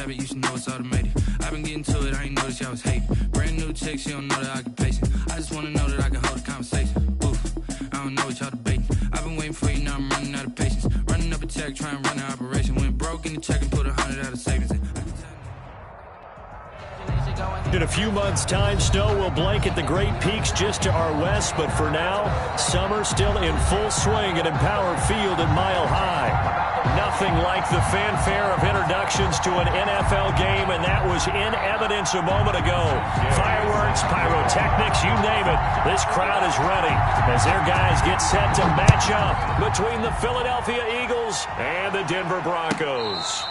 habit, you should know it's automated. I've been getting to it, I ain't noticed y'all was hating. Brand new chick, she don't know the occupation. I just wanna know that I can hold a conversation. Oof, I don't know what y'all debating. I've been waiting for you, now I'm running out of patience. Running up a check, trying to run an operation. Went broke in the check and put 100 out of savings in. In a few months' time, snow will blanket the Great Peaks just to our west, but for now, summer still in full swing at Empower Field at Mile High. Nothing like the fanfare of introductions to an NFL game, and that was in evidence a moment ago. Fireworks, pyrotechnics, you name it. This crowd is ready as their guys get set to match up between the Philadelphia Eagles and the Denver Broncos.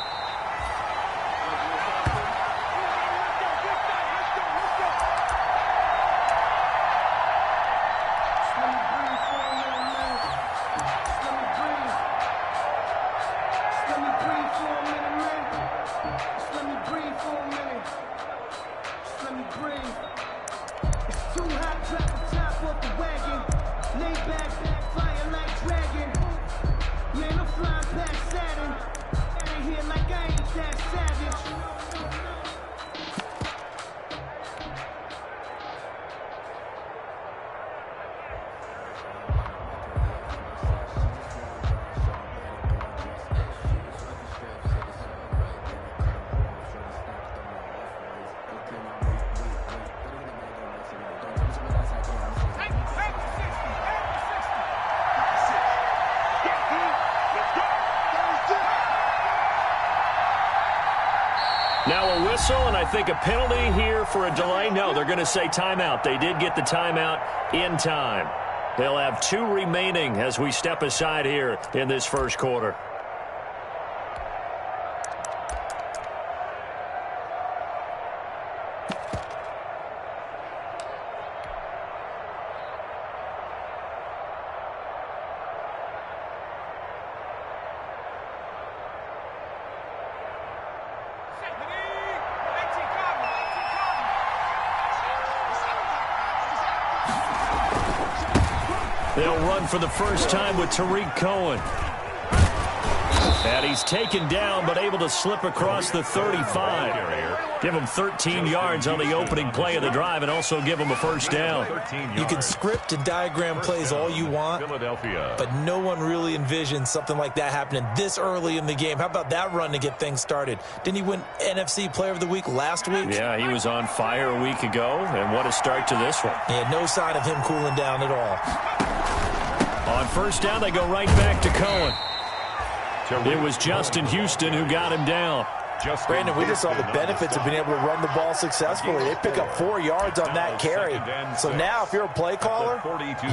Now a whistle, and I think a penalty here for a delay. No, they're going to say timeout. They did get the timeout in time. They'll have 2 remaining as we step aside here in this first quarter. They'll run for the first time with Tariq Cohen. And he's taken down but able to slip across the 35. Give him 13 yards on the opening play of the drive and also give him a first down. You can script and diagram plays all you want, but no one really envisions something like that happening this early in the game. How about that run to get things started? Didn't he win NFC Player of the Week last week? Yeah, he was on fire a week ago, and what a start to this one. Yeah, no sign of him cooling down at all. On first down, they go right back to Cohen. It was Justin Houston who got him down. Brandon, we just saw the benefits of being able to run the ball successfully. They pick up 4 yards on that carry. So now if you're a play caller,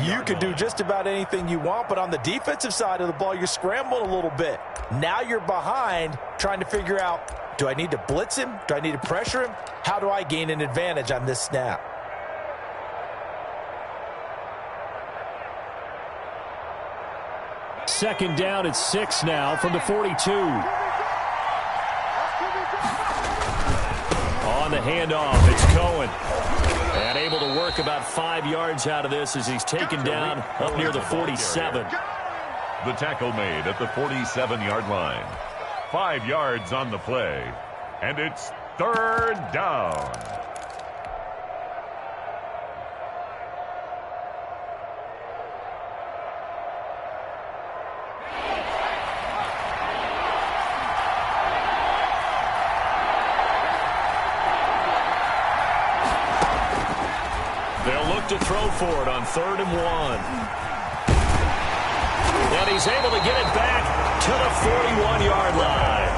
you can do just about anything you want. But on the defensive side of the ball, you're scrambling a little bit. Now you're behind trying to figure out, do I need to blitz him? Do I need to pressure him? How do I gain an advantage on this snap? Second down at 6 now from the 42. On the handoff, it's Cohen. And able to work about 5 yards out of this as he's taken down up near the 47. The tackle made at the 47-yard line. 5 yards on the play. And it's third down. To throw for it on 3rd and 1. And he's able to get it back to the 41-yard line.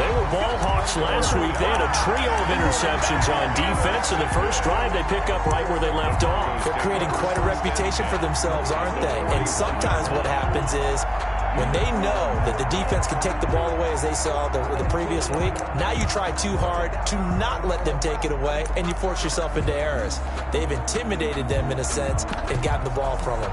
They were ball hawks last week. They had a trio of interceptions on defense. In the first drive, they pick up right where they left off. They're creating quite a reputation for themselves, aren't they? And sometimes what happens is when they know that the defense can take the ball away, as they saw the previous week, now you try too hard to not let them take it away, and you force yourself into errors. They've intimidated them in a sense and gotten the ball from them.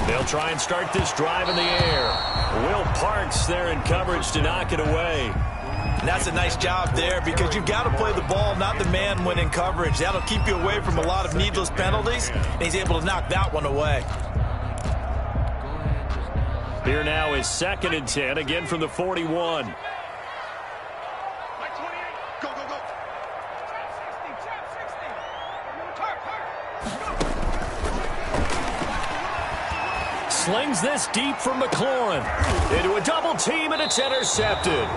They'll try and start this drive in the air. Will Parks there in coverage to knock it away. And that's a nice job there because you've got to play the ball, not the man when in coverage. That'll keep you away from a lot of needless penalties, and he's able to knock that one away. Here now is 2nd and 10, again from the 41. Slings this deep from McLaurin. Into a double team, and it's intercepted.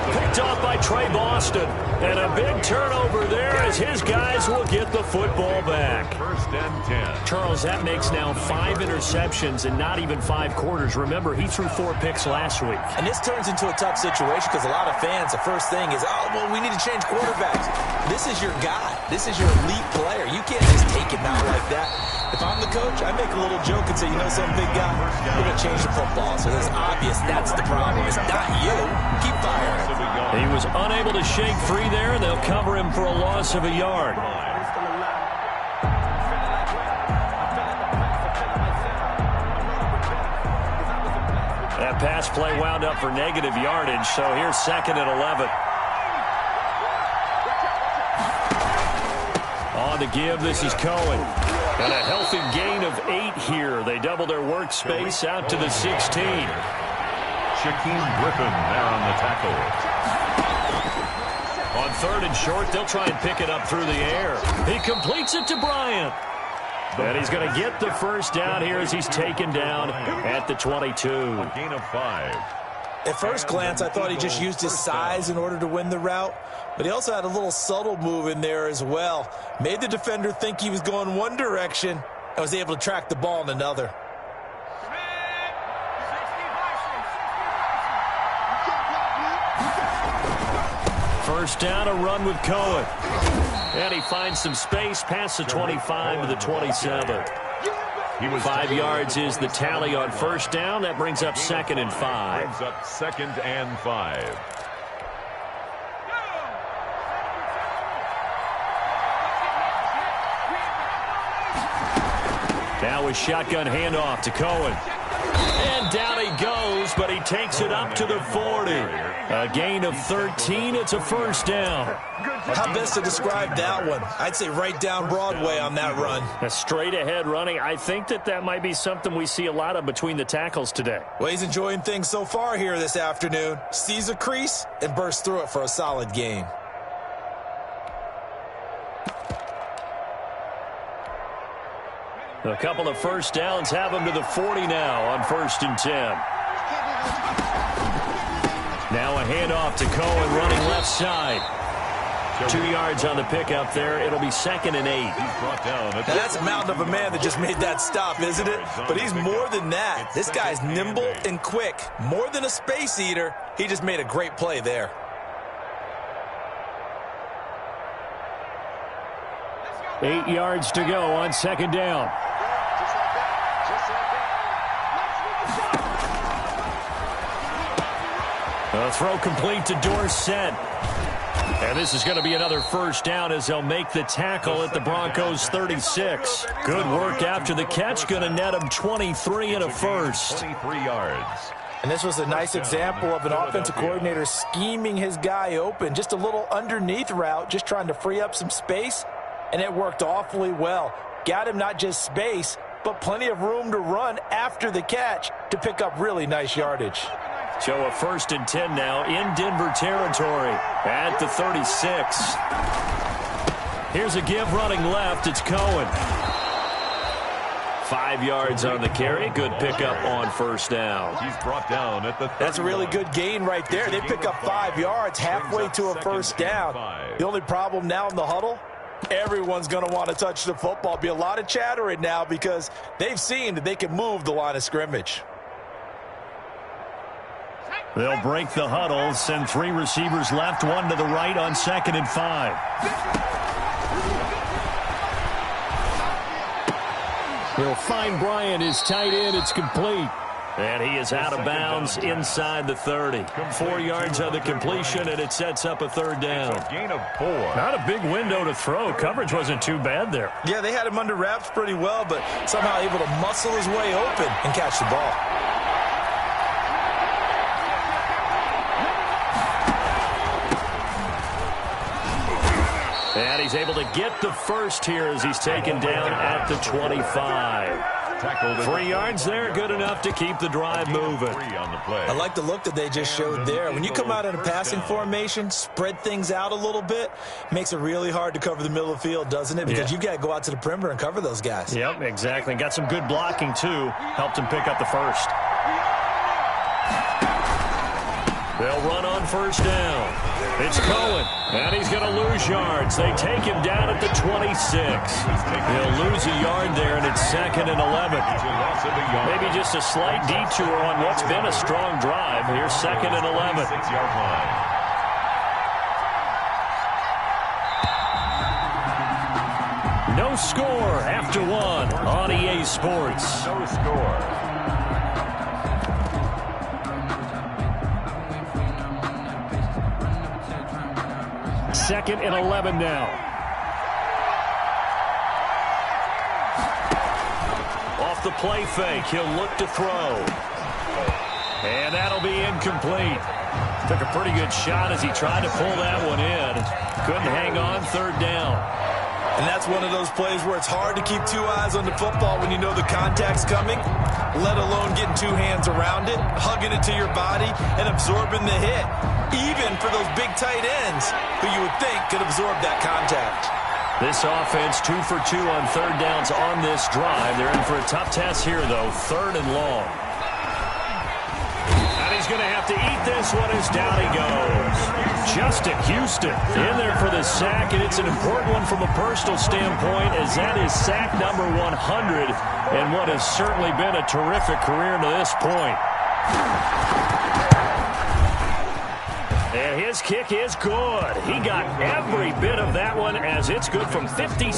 Picked off by Trey Boston. And a big turnover there as his guys will get the football back. 1st and 10. Charles, that makes now 5 interceptions in not even 5 quarters. Remember, he threw 4 picks last week. And this turns into a tough situation because a lot of fans, the first thing is, oh, well, we need to change quarterbacks. This is your guy. This is your elite player. You can't just take him out like that. If I'm the coach, I make a little joke and say, you know some big guy, we're going to change the football. So it's obvious that's the problem. It's not you. Keep firing. He was unable to shake free there, and they'll cover him for a loss of a yard. That pass play wound up for negative yardage, so here's 2nd and 11. On the give, this is Cohen. And a healthy gain of 8 here. They double their workspace out to the 16. Shaquem Griffin there on the tackle. On 3rd and short, they'll try and pick it up through the air. He completes it to Bryant. And he's going to get the first down here as he's taken down at the 22. A gain of 5. At first glance, I thought he just used his size in order to win the route, but he also had a little subtle move in there as well. Made the defender think he was going one direction and was able to track the ball in another. First down, a run with Cohen. And he finds some space past the 25 to the 27. 5 yards is the tally on first down. That brings up 2nd and 5. Brings up 2nd and 5. Now a shotgun handoff to Cohen. And down he goes, but he takes it up to the 40. A gain of 13. It's a first down. How best to describe that one? I'd say right down Broadway on that run. A straight ahead running. I think that might be something we see a lot of between the tackles today. Well, he's enjoying things so far here this afternoon. Sees a crease and bursts through it for a solid gain. A couple of first downs have him to the 40 now on 1st and 10. Now a handoff to Cohen running left side. 2 yards on the pickup there. It'll be 2nd and 8. He's brought down. Now that's a mountain of a man that just made that stop, isn't it? But he's more than that. This guy's nimble and quick. More than a space eater. He just made a great play there. Eight yards to go on 2nd down. A throw complete to Dorsett. And this is going to be another first down as they'll make the tackle at the Broncos 36. Good work after the catch. Going to net him 23 and a first. 23 yards. And this was a nice example of an offensive coordinator scheming his guy open. Just a little underneath route, just trying to free up some space. And it worked awfully well. Got him not just space, but plenty of room to run after the catch to pick up really nice yardage. So a 1st and 10 now in Denver territory at the 36. Here's a give running left. It's Cohen. 5 yards on the carry. Good pickup on first down. He's brought down at the 31. That's a really good gain right there. They pick up 5 yards halfway to a first down. The only problem now in the huddle, everyone's going to want to touch the football. Be a lot of chattering now because they've seen that they can move the line of scrimmage. They'll break the huddle, send 3 receivers left, 1 to the right on 2nd and 5. He'll find Bryant, his tight end. It's complete. And he is out of bounds inside the 30. 4 yards on the completion, and it sets up a 3rd down. A gain of 4. Not a big window to throw. Coverage wasn't too bad there. Yeah, they had him under wraps pretty well, but somehow able to muscle his way open and catch the ball. And he's able to get the first here as he's taken down at the 25. 3 yards there, good enough to keep the drive moving. I like the look that they just showed there. When you come out in a passing formation, spread things out a little bit, makes it really hard to cover the middle of the field, doesn't it? Because you've got to go out to the perimeter and cover those guys. Yep, exactly. Got some good blocking, too. Helped him pick up the first. They'll run on first down. It's Cohen, and he's going to lose yards. They take him down at the 26. He'll lose a yard there, and it's 2nd and 11. Maybe just a slight detour on what's been a strong drive. Here's 2nd and 11. No score after 1 on EA Sports. No score. 2nd and 11 now. Off the play fake, he'll look to throw. And that'll be incomplete. Took a pretty good shot as he tried to pull that one in. Couldn't hang on, 3rd down. And that's one of those plays where it's hard to keep 2 eyes on the football when you know the contact's coming, let alone getting 2 hands around it, hugging it to your body, and absorbing the hit, even for those big tight ends who you would think could absorb that contact. This offense 2 for 2 on 3rd downs on this drive. They're in for a tough test here, though, 3rd and long. And he's going to have to eat this one as down he goes. Justin Houston in there for the sack, and it's an important one from a personal standpoint as that is sack number 100 and what has certainly been a terrific career to this point. And his kick is good. He got every bit of that one as it's good from 50.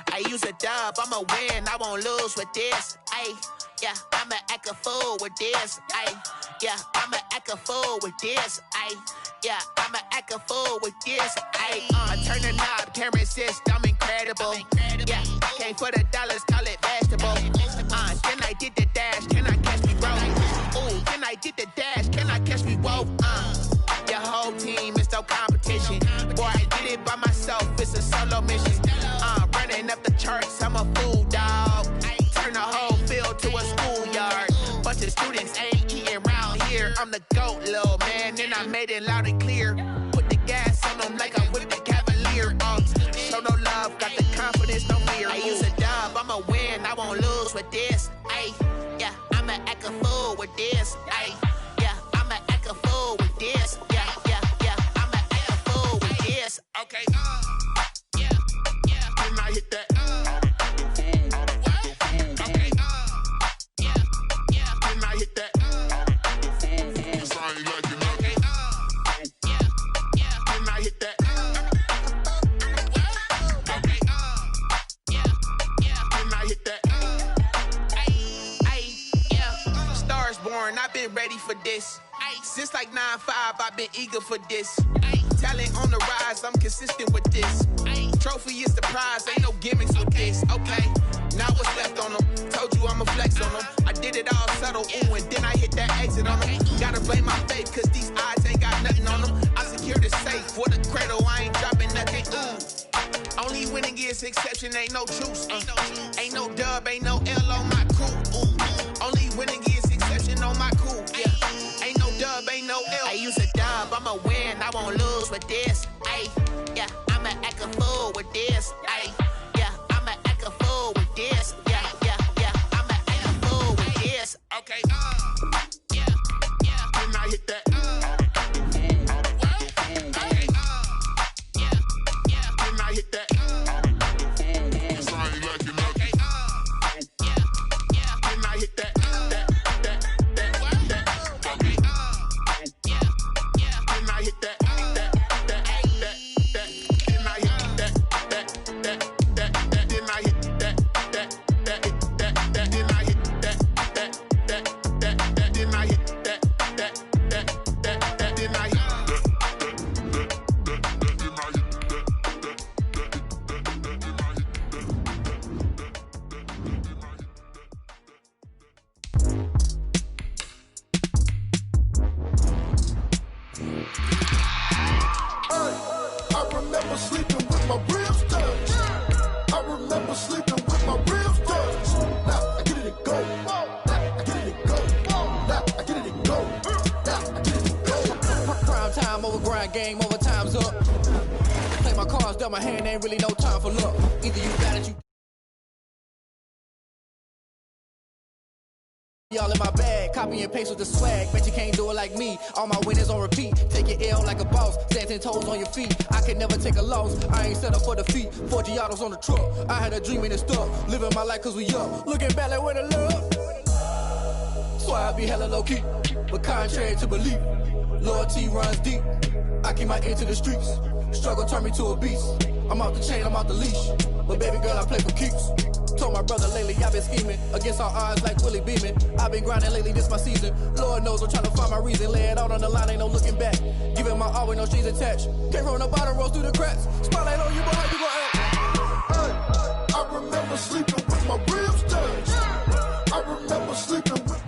I use a dub, I'ma win, I won't lose with this. Yeah, I'ma act a fool with this. Yeah, I'ma act a fool with this. Yeah, I'ma act a fool with this. I turn the knob, camera assist, I'm incredible. Yeah, came for the dollars, call it vegetable. Then I did the dash, can I catch me roll? Ooh, then I did the dash, can I catch me roll? Your whole team is no competition. Boy, I did it by myself, it's a solo mission. Running up the charts, I'm a fool, dog. Turn the whole field to a schoolyard. Bunch of students ain't eating round here. I'm the GOAT, little man, and I made it loud and clear. Put the gas on them like I'm with the Cavalier. Show no love, got the confidence, no fear. I use a dub, I'ma win, I won't lose with this. Yeah, I'ma act a fool with this. Yeah, I'ma act a fool with this. Yeah, I'ma act a fool with this. Okay, can I hit that? Okay, can I hit that? Can I hit that? Can I hit that? Stars born, I've been ready for this. Since like 9-5, I've been eager for this. Talent on the rise, I'm consistent with this. Trophy is the prize, ain't no gimmicks with this. Okay, now what's left on them? Told you I'ma flex on them. I did it all subtle, ooh, and then I hit that exit on them. Gotta blame my faith, cause these odds ain't got nothing on them. I secure the safe for the cradle, I ain't dropping nothing, ooh. Only winning is exception, ain't no truce. Ain't no dub, ain't no L on my crew, ooh. Only winning is exception on my crew, yeah. Ain't no dub, ain't no L. I use a dub, I'ma win, I won't lose with this. Yeah, I'ma act a fool with this. Yeah, I'ma act a fool with this. Yeah, I'ma act a fool with this. Okay, can I hit that? Okay, can I hit that? Can I hit that? with my ribs touched. I remember sleeping with my ribs touched. Now I get it and go. Now I get it and go. Now I get it and go. Now I get it and go. Prime time over grind game, over time's up. Play my cards, dealt my hand, ain't really no time for luck. Either you got it, you y'all in my bag, copy and paste with the swag. Bet you can't do it like me. All my winners on repeat. Take your L like a boss. Stand 10 toes on your feet. I can never take a loss. I ain't set up for defeat. 4 Giottos on the truck. I had a dream and it's stuck. Living my life cause we up. Looking back like where the love. So I be hella low key. But contrary to belief, loyalty runs deep. I keep my ear to the streets. Struggle turned me to a beast. I'm out the chain, I'm out the leash. But baby girl, I play for keeps. Told my brother lately I've been scheming against all odds like Willie Beeman. I've been grinding lately, this my season. Lord knows I'm trying to find my reason. Lay it out on the line, ain't no looking back. Giving my all with no strings attached. Can't roll no bottom, roll through the cracks. Spotlight on you, but how you gon' act? Hey, I remember sleeping with my ribs touched. I remember sleeping with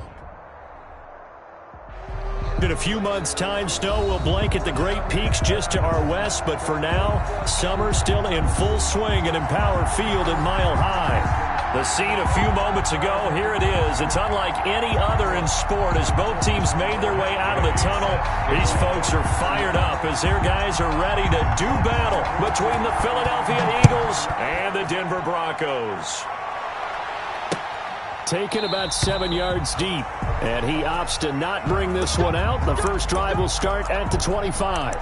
In a few months' time, snow will blanket the Great Peaks just to our west, but for now, summer still in full swing at Empower Field at Mile High. The scene a few moments ago, here it is. It's unlike any other in sport as both teams made their way out of the tunnel. These folks are fired up as their guys are ready to do battle between the Philadelphia Eagles and the Denver Broncos. Taken about 7 yards deep, and he opts to not bring this one out. The first drive will start at the 25.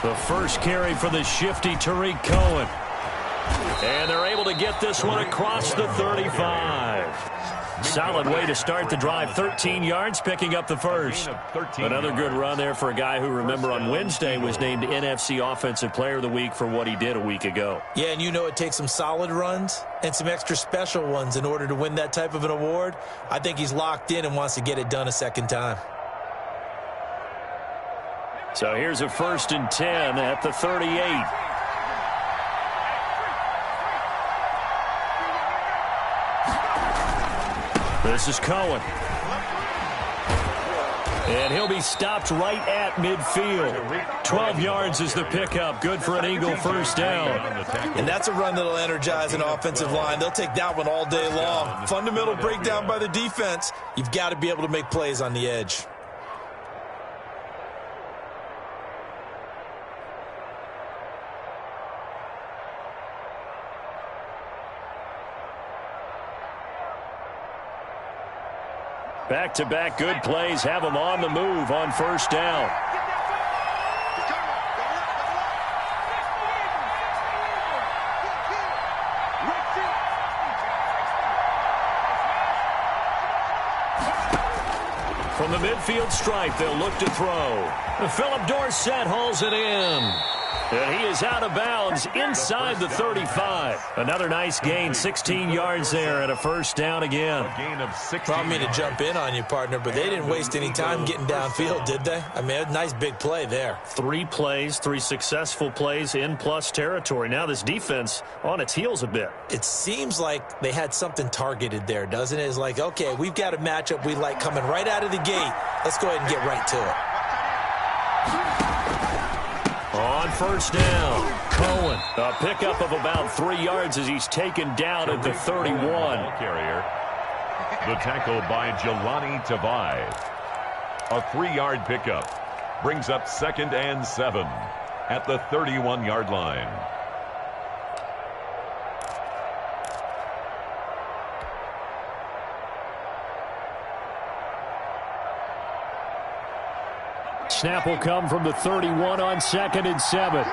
The first carry for the shifty Tariq Cohen. And they're able to get this one across the 35. Solid way to start the drive. 13 yards, picking up the first. Another good run there for a guy who, remember, on Wednesday was named NFC Offensive Player of the Week for what he did a week ago. Yeah, and you know it takes some solid runs and some extra special ones in order to win that type of an award. I think he's locked in and wants to get it done a second time. So here's a 1st and 10 at the 38. This is Cohen. And he'll be stopped right at midfield. 12 yards is the pickup. Good for an Eagle first down. And that's a run that'll energize an offensive line. They'll take that one all day long. Fundamental breakdown by the defense. You've got to be able to make plays on the edge. Back-to-back good plays have them on the move on first down. From the midfield stripe, they'll look to throw. Philip Dorsett hauls it in. And he is out of bounds inside the 35. Another nice gain, 16 yards there and a first down again. A gain of 16. I don't mean to jump in on you, partner, but they didn't waste any time getting downfield, did they? I mean, a nice big play there. 3 plays, 3 successful plays in plus territory. Now this defense on its heels a bit. It seems like they had something targeted there, doesn't it? It's like, okay, we've got a matchup we like coming right out of the gate. Let's go ahead and get right to it. On first down, Cohen. A pickup of about 3 yards as he's taken down at the 31. Carrier. The tackle by Jelani Tavai. A 3-yard pickup brings up 2nd and 7 at the 31-yard line. Snap will come from the 31 on 2nd and 7.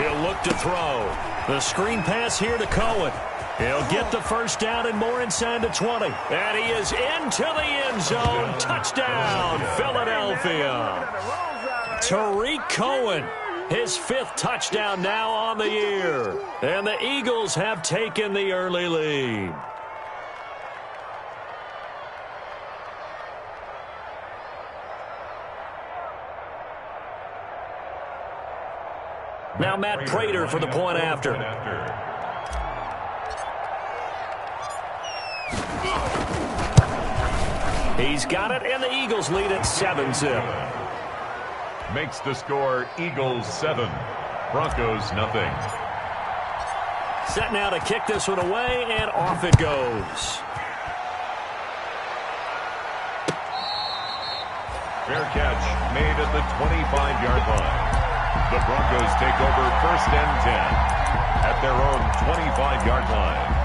He'll look to throw. The screen pass here to Cohen. He'll get the first down and more inside the 20. And he is into the end zone. Touchdown, Philadelphia. Tariq Cohen, his 5th touchdown now on the year. And the Eagles have taken the early lead. Now Matt Prater for the point after. He's got it, and the Eagles lead at 7-zip. Makes the score Eagles 7, Broncos nothing. Set now to kick this one away, and off it goes. Fair catch made at the 25-yard line. The Broncos take over 1st and 10 at their own 25-yard line.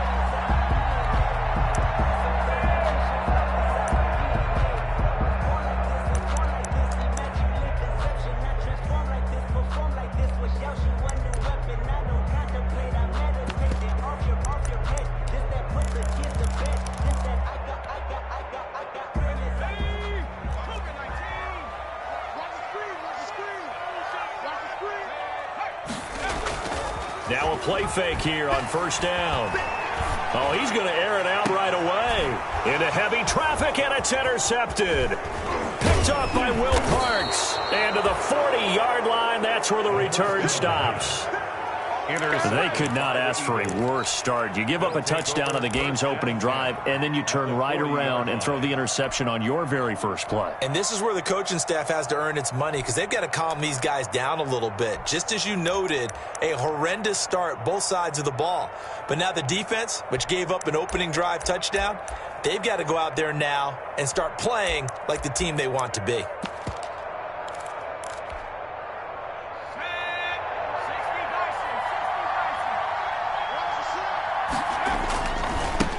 Now a play fake here on 1st down. Oh, he's going to air it out right away. Into heavy traffic, and it's intercepted. Picked off by Will Parks. And to the 40-yard line, that's where the return stops. They could not ask for a worse start. You give up a touchdown on the game's opening drive, and then you turn right around and throw the interception on your very first play. And this is where the coaching staff has to earn its money, because they've got to calm these guys down a little bit. Just as you noted, a horrendous start both sides of the ball. But now the defense, which gave up an opening drive touchdown, they've got to go out there now and start playing like the team they want to be.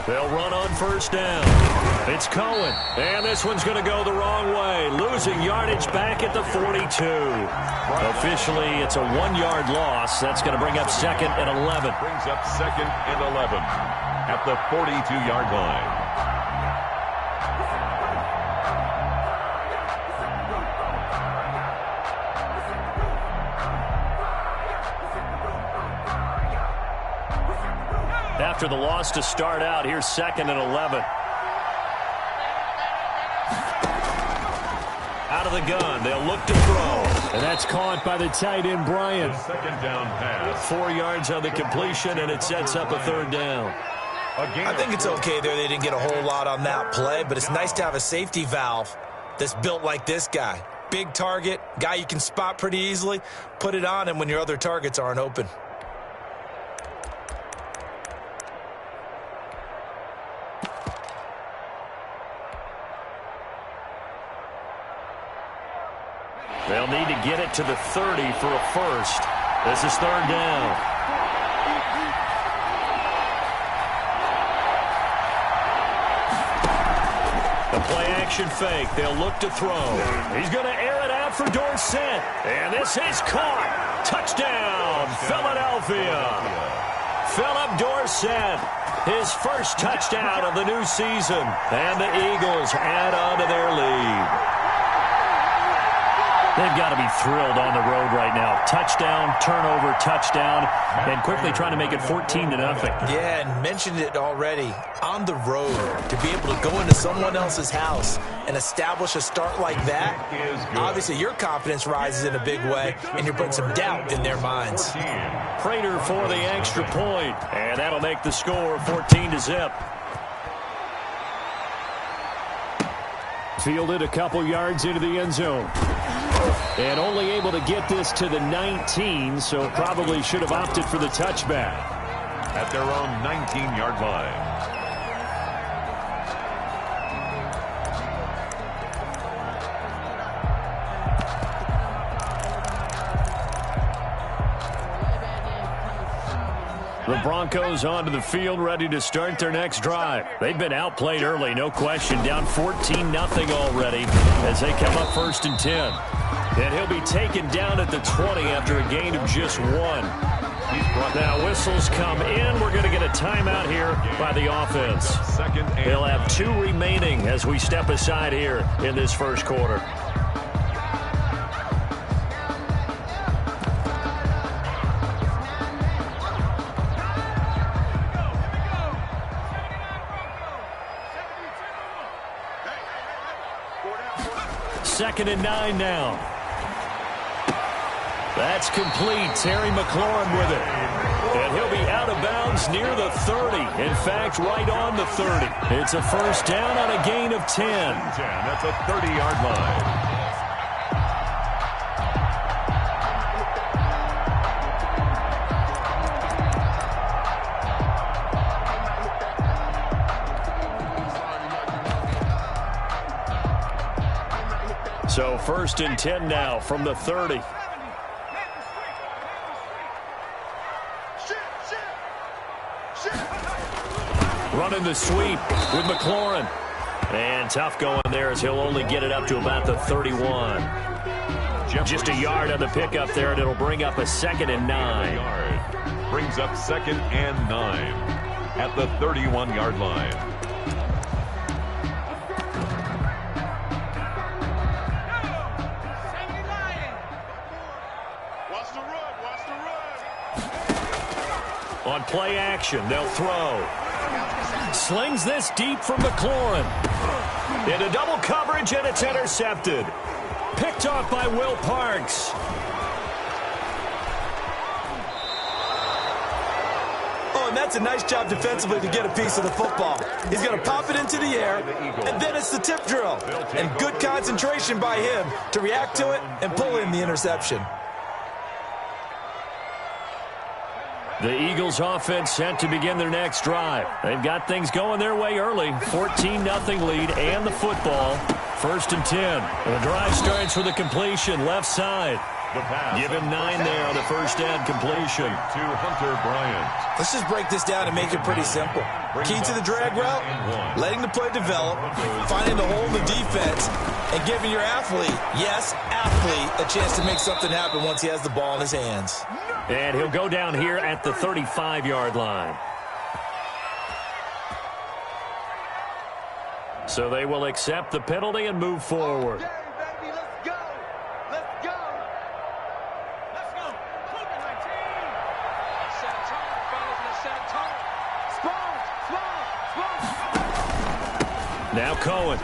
They'll run on 1st down. It's Cohen. And this one's going to go the wrong way. Losing yardage back at the 42. Officially, it's a 1-yard loss. That's going to bring up 2nd and 11. Brings up 2nd and 11 at the 42-yard line. After the loss to start out, here's 2nd and 11. Out of the gun, they'll look to throw. And that's caught by the tight end, Bryant. 2nd down pass. 4 yards on the completion, and it sets up a 3rd down. I think it's okay there. They didn't get a whole lot on that play, but it's nice to have a safety valve that's built like this guy. Big target, guy you can spot pretty easily. Put it on him when your other targets aren't open. They'll need to get it to the 30 for a first. This is 3rd down. The play-action fake. They'll look to throw. He's going to air it out for Dorsett. And this is caught. Touchdown, Philadelphia. Philip Dorsett, his first touchdown of the new season. And the Eagles add on to their lead. They've got to be thrilled on the road right now. Touchdown, turnover, touchdown, and quickly trying to make it 14-0. Yeah, and mentioned it already. On the road, to be able to go into someone else's house and establish a start like that, obviously your confidence rises in a big way, and you bring some doubt in their minds. Prater for the extra point, and that'll make the score 14-0. Fielded a couple yards into the end zone. And only able to get this to the 19, so probably should have opted for the touchback. At their own 19-yard line. The Broncos onto the field, ready to start their next drive. They've been outplayed early, no question. Down 14-0 already as they come up 1st and 10. And he'll be taken down at the 20 after a gain of just 1. Now whistles come in. We're going to get a timeout here by the offense. They'll have 2 remaining as we step aside here in this first quarter. Second and 9 now. That's complete. Terry McLaurin with it. And he'll be out of bounds near the 30. In fact, right on the 30. It's a first down on a gain of 10. That's a 30-yard line. So first and 10 now from the 30. Running the sweep with McLaurin. And tough going there as he'll only get it up to about the 31. Just a yard on the pickup there, and it'll bring up a 2nd and 9. Brings up 2nd and 9 at the 31-yard line. On play action, they'll throw. Slings this deep from McLaurin. Into double coverage, and it's intercepted. Picked off by Will Parks. Oh, and that's a nice job defensively to get a piece of the football. He's going to pop it into the air, and then it's the tip drill. And good concentration by him to react to it and pull in the interception. The Eagles offense set to begin their next drive. They've got things going their way early. 14-0 lead and the football. First and 10. The drive starts with a completion left side. Give him 9 there on the first down completion. To Hunter Bryant. Let's just break this down and make it pretty simple. Key to the drag route, letting the play develop, finding the hole in the defense, and giving your athlete, yes, athlete, a chance to make something happen once he has the ball in his hands. And he'll go down here at the 35-yard line. So they will accept the penalty and move forward. Now Cohen.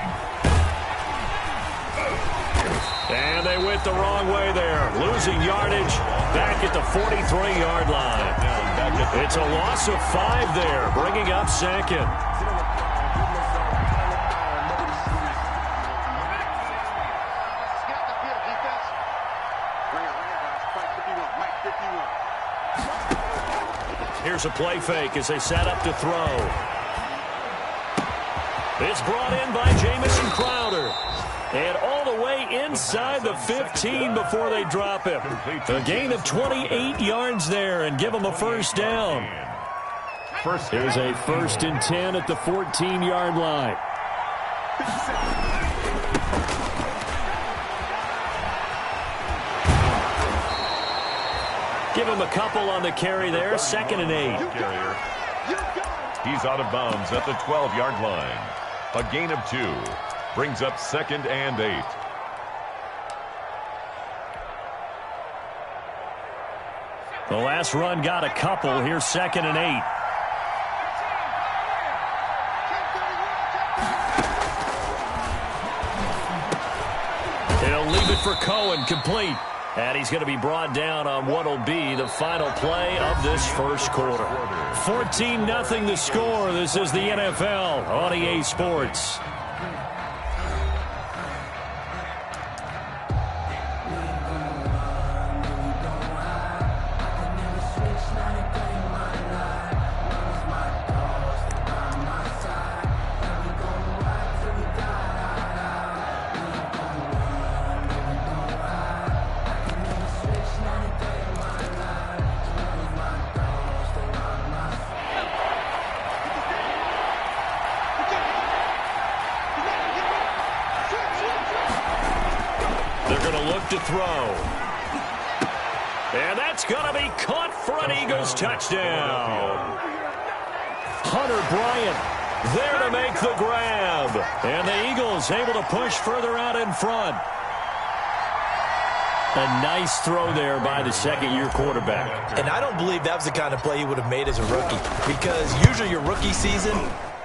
And they went the wrong way there. Losing yardage back at the 43-yard line. It's a loss of 5 there, bringing up 2nd. Here's a play fake as they set up to throw. It's brought in by Jamison Crowder. And all the way inside the 15 before they drop him. A gain of 28 yards there and give them a first down. Here's a first and 10 at the 14-yard line. Give him a couple on the carry there. 2nd and 8. He's out of bounds at the 12-yard line. A gain of 2. Brings up 2nd and 8. The last run got a couple. Here's 2nd and 8. He'll leave it for Cohen, complete. And he's going to be brought down on what will be the final play of this first quarter. 14-0 the score. This is the NFL on EA Sports. going to look to throw. And that's going to be caught for an Eagles touchdown. Hunter Bryant there to make the grab. And the Eagles able to push further out in front. A nice throw there by the second-year quarterback. And I don't believe that was the kind of play he would have made as a rookie, because usually your rookie season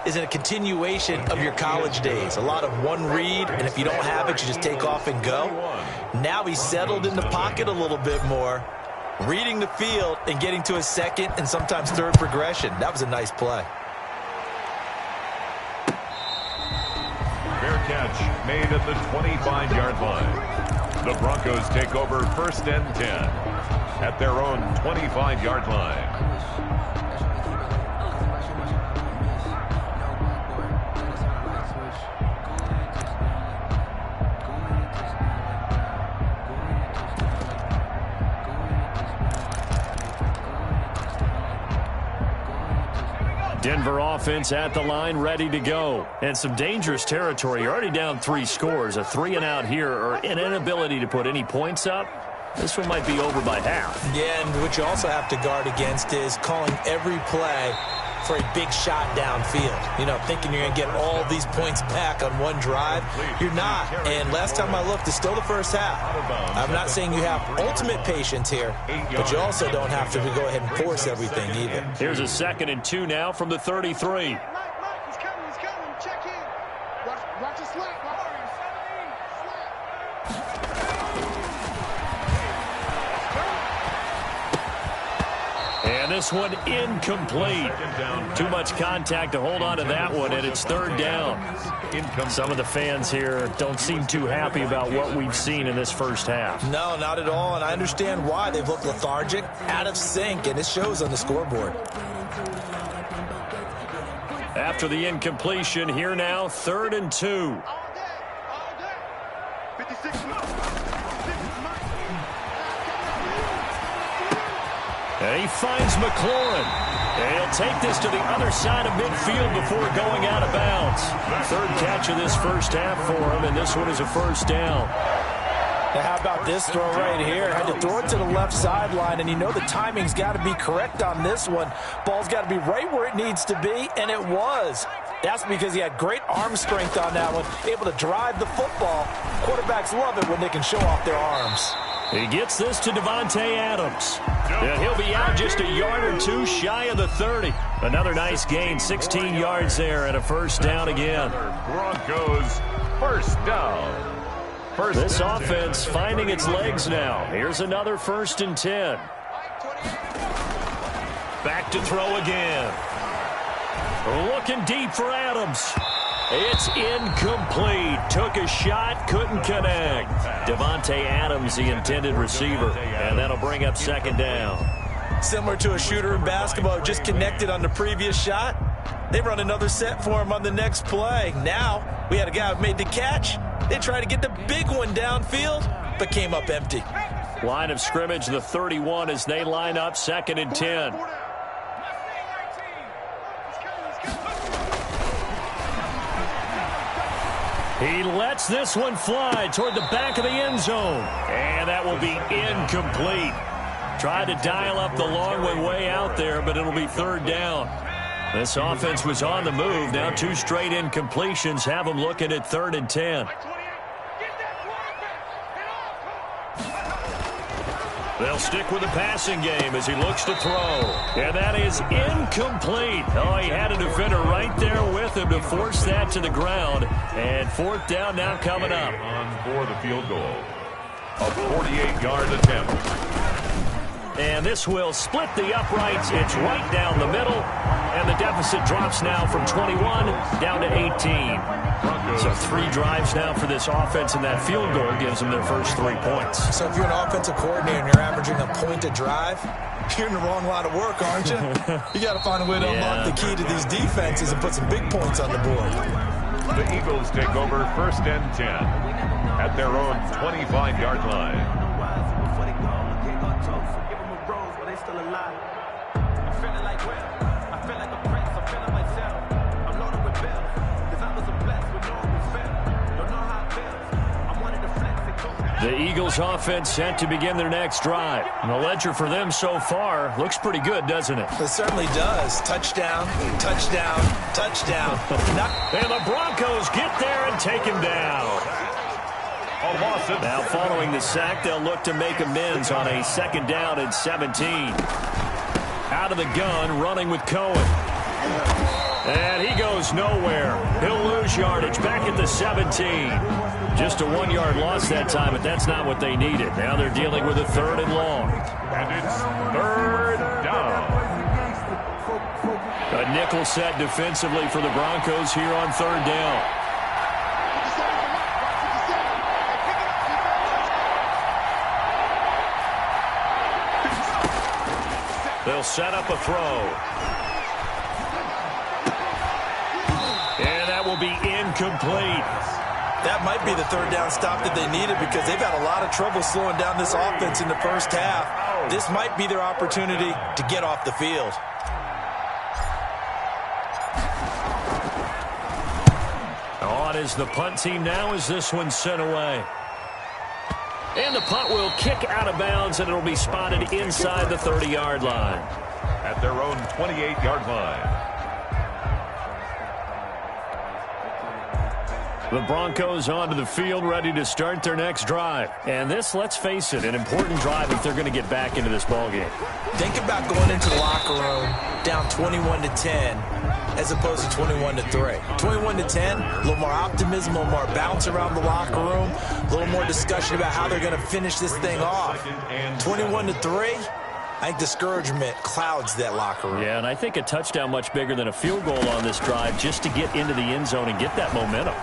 is in a continuation of your college days. A lot of one read, and if you don't have it, you just take off and go. Now he's settled in the pocket a little bit more, reading the field and getting to a second and sometimes third progression. That was a nice play. Fair catch made at the 25-yard line. The Broncos take over 1st and 10 at their own 25-yard line. Denver offense at the line, ready to go. And some dangerous territory. You're already down 3 scores. A 3-and-out here, or an inability to put any points up. This one might be over by half. Yeah, and what you also have to guard against is calling every play for a big shot downfield. You know, thinking you're going to get all these points back on one drive. You're not. And last time I looked, it's still the first half. I'm not saying you have ultimate patience here, but you also don't have to go ahead and force everything either. Here's a 2nd and 2 now from the 33. He's coming. Check in. Watch his slap. And this one incomplete. Too much contact to hold on to that one, and it's 3rd down. Some of the fans here don't seem too happy about what we've seen in this first half. No, not at all, and I understand why. They've looked lethargic, out of sync, and it shows on the scoreboard. After the incompletion, here now, 3rd and 2. And he finds McLaurin. And he'll take this to the other side of midfield before going out of bounds. 3rd catch of this first half for him, and this one is a 1st down. Now how about this throw right here? Had to throw it to the left sideline, and you know the timing's got to be correct on this one. Ball's got to be right where it needs to be, and it was. That's because he had great arm strength on that one, able to drive the football. Quarterbacks love it when they can show off their arms. He gets this to Davante Adams. And he'll be out just a yard or 2 shy of the 30. Another nice gain, 16 yards there, and a 1st down again. Broncos 1st down. This offense finding its legs now. Here's another 1st and 10. Back to throw again. Looking deep for Adams. It's incomplete. Took a shot, couldn't connect. Davante Adams, the intended receiver, and that'll bring up 2nd down. Similar to a shooter in basketball, just connected on the previous shot. They run another set for him on the next play. Now, we had a guy who made the catch. They tried to get the big one downfield, but came up empty. Line of scrimmage, the 31 as they line up, 2nd and 10. He lets this one fly toward the back of the end zone. And that will be incomplete. Tried to dial up the long one way out there, but it'll be 3rd down. This offense was on the move. Now 2 straight incompletions have them looking at 3rd and 10. They'll stick with the passing game as he looks to throw. And that is incomplete. Oh, he had a defender right there with him to force that to the ground. And 4th down now coming up. On for the field goal. A 48-yard attempt. And this will split the uprights. It's right down the middle. And the deficit drops now from 21 down to 18. So 3 drives now for this offense, and that field goal gives them their first 3 points. So if you're an offensive coordinator and you're averaging a point a drive, you're in the wrong line of work, aren't you? You got to find a way to unlock the key to these defenses and put some big points on the board. The Eagles take over 1st and 10 at their own 25-yard line. The Eagles offense set to begin their next drive. And the ledger for them so far looks pretty good, doesn't it? It certainly does. Touchdown, touchdown, touchdown. And the Broncos get there and take him down. Now following the sack, they'll look to make amends on a 2nd down and 17. Out of the gun, running with Cohen. And he goes nowhere. He'll lose yardage back at the 17. Just a 1-yard loss that time, but that's not what they needed. Now they're dealing with a 3rd and long. And it's 3rd down. A nickel set defensively for the Broncos here on 3rd down. They'll set up a throw. And that will be incomplete. That might be the 3rd down stop that they needed because they've had a lot of trouble slowing down this offense in the first half. This might be their opportunity to get off the field. On is the punt team now as this one's sent away. And the punt will kick out of bounds, and it'll be spotted inside the 30-yard line. At their own 28-yard line. The Broncos onto the field, ready to start their next drive. And this, let's face it, an important drive if they're going to get back into this ballgame. Think about going into the locker room down 21-10 as opposed to 21-3. 21-10, a little more optimism, a little more bounce around the locker room, a little more discussion about how they're going to finish this thing off. 21-3, I think discouragement clouds that locker room. Yeah, and I think a touchdown much bigger than a field goal on this drive just to get into the end zone and get that momentum.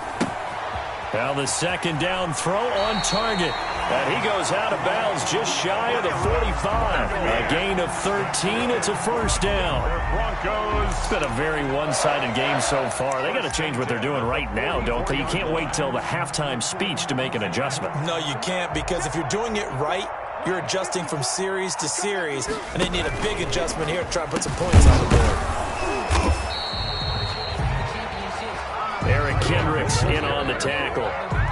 Now the 2nd down throw on target. And he goes out of bounds just shy of the 45. A gain of 13. It's a 1st down. Broncos. It's been a very one-sided game so far. They got to change what they're doing right now, don't they? You can't wait till the halftime speech to make an adjustment. No, you can't, because if you're doing it right, you're adjusting from series to series, and they need a big adjustment here to try and put some points on the board. Eric Kendricks in on the tackle.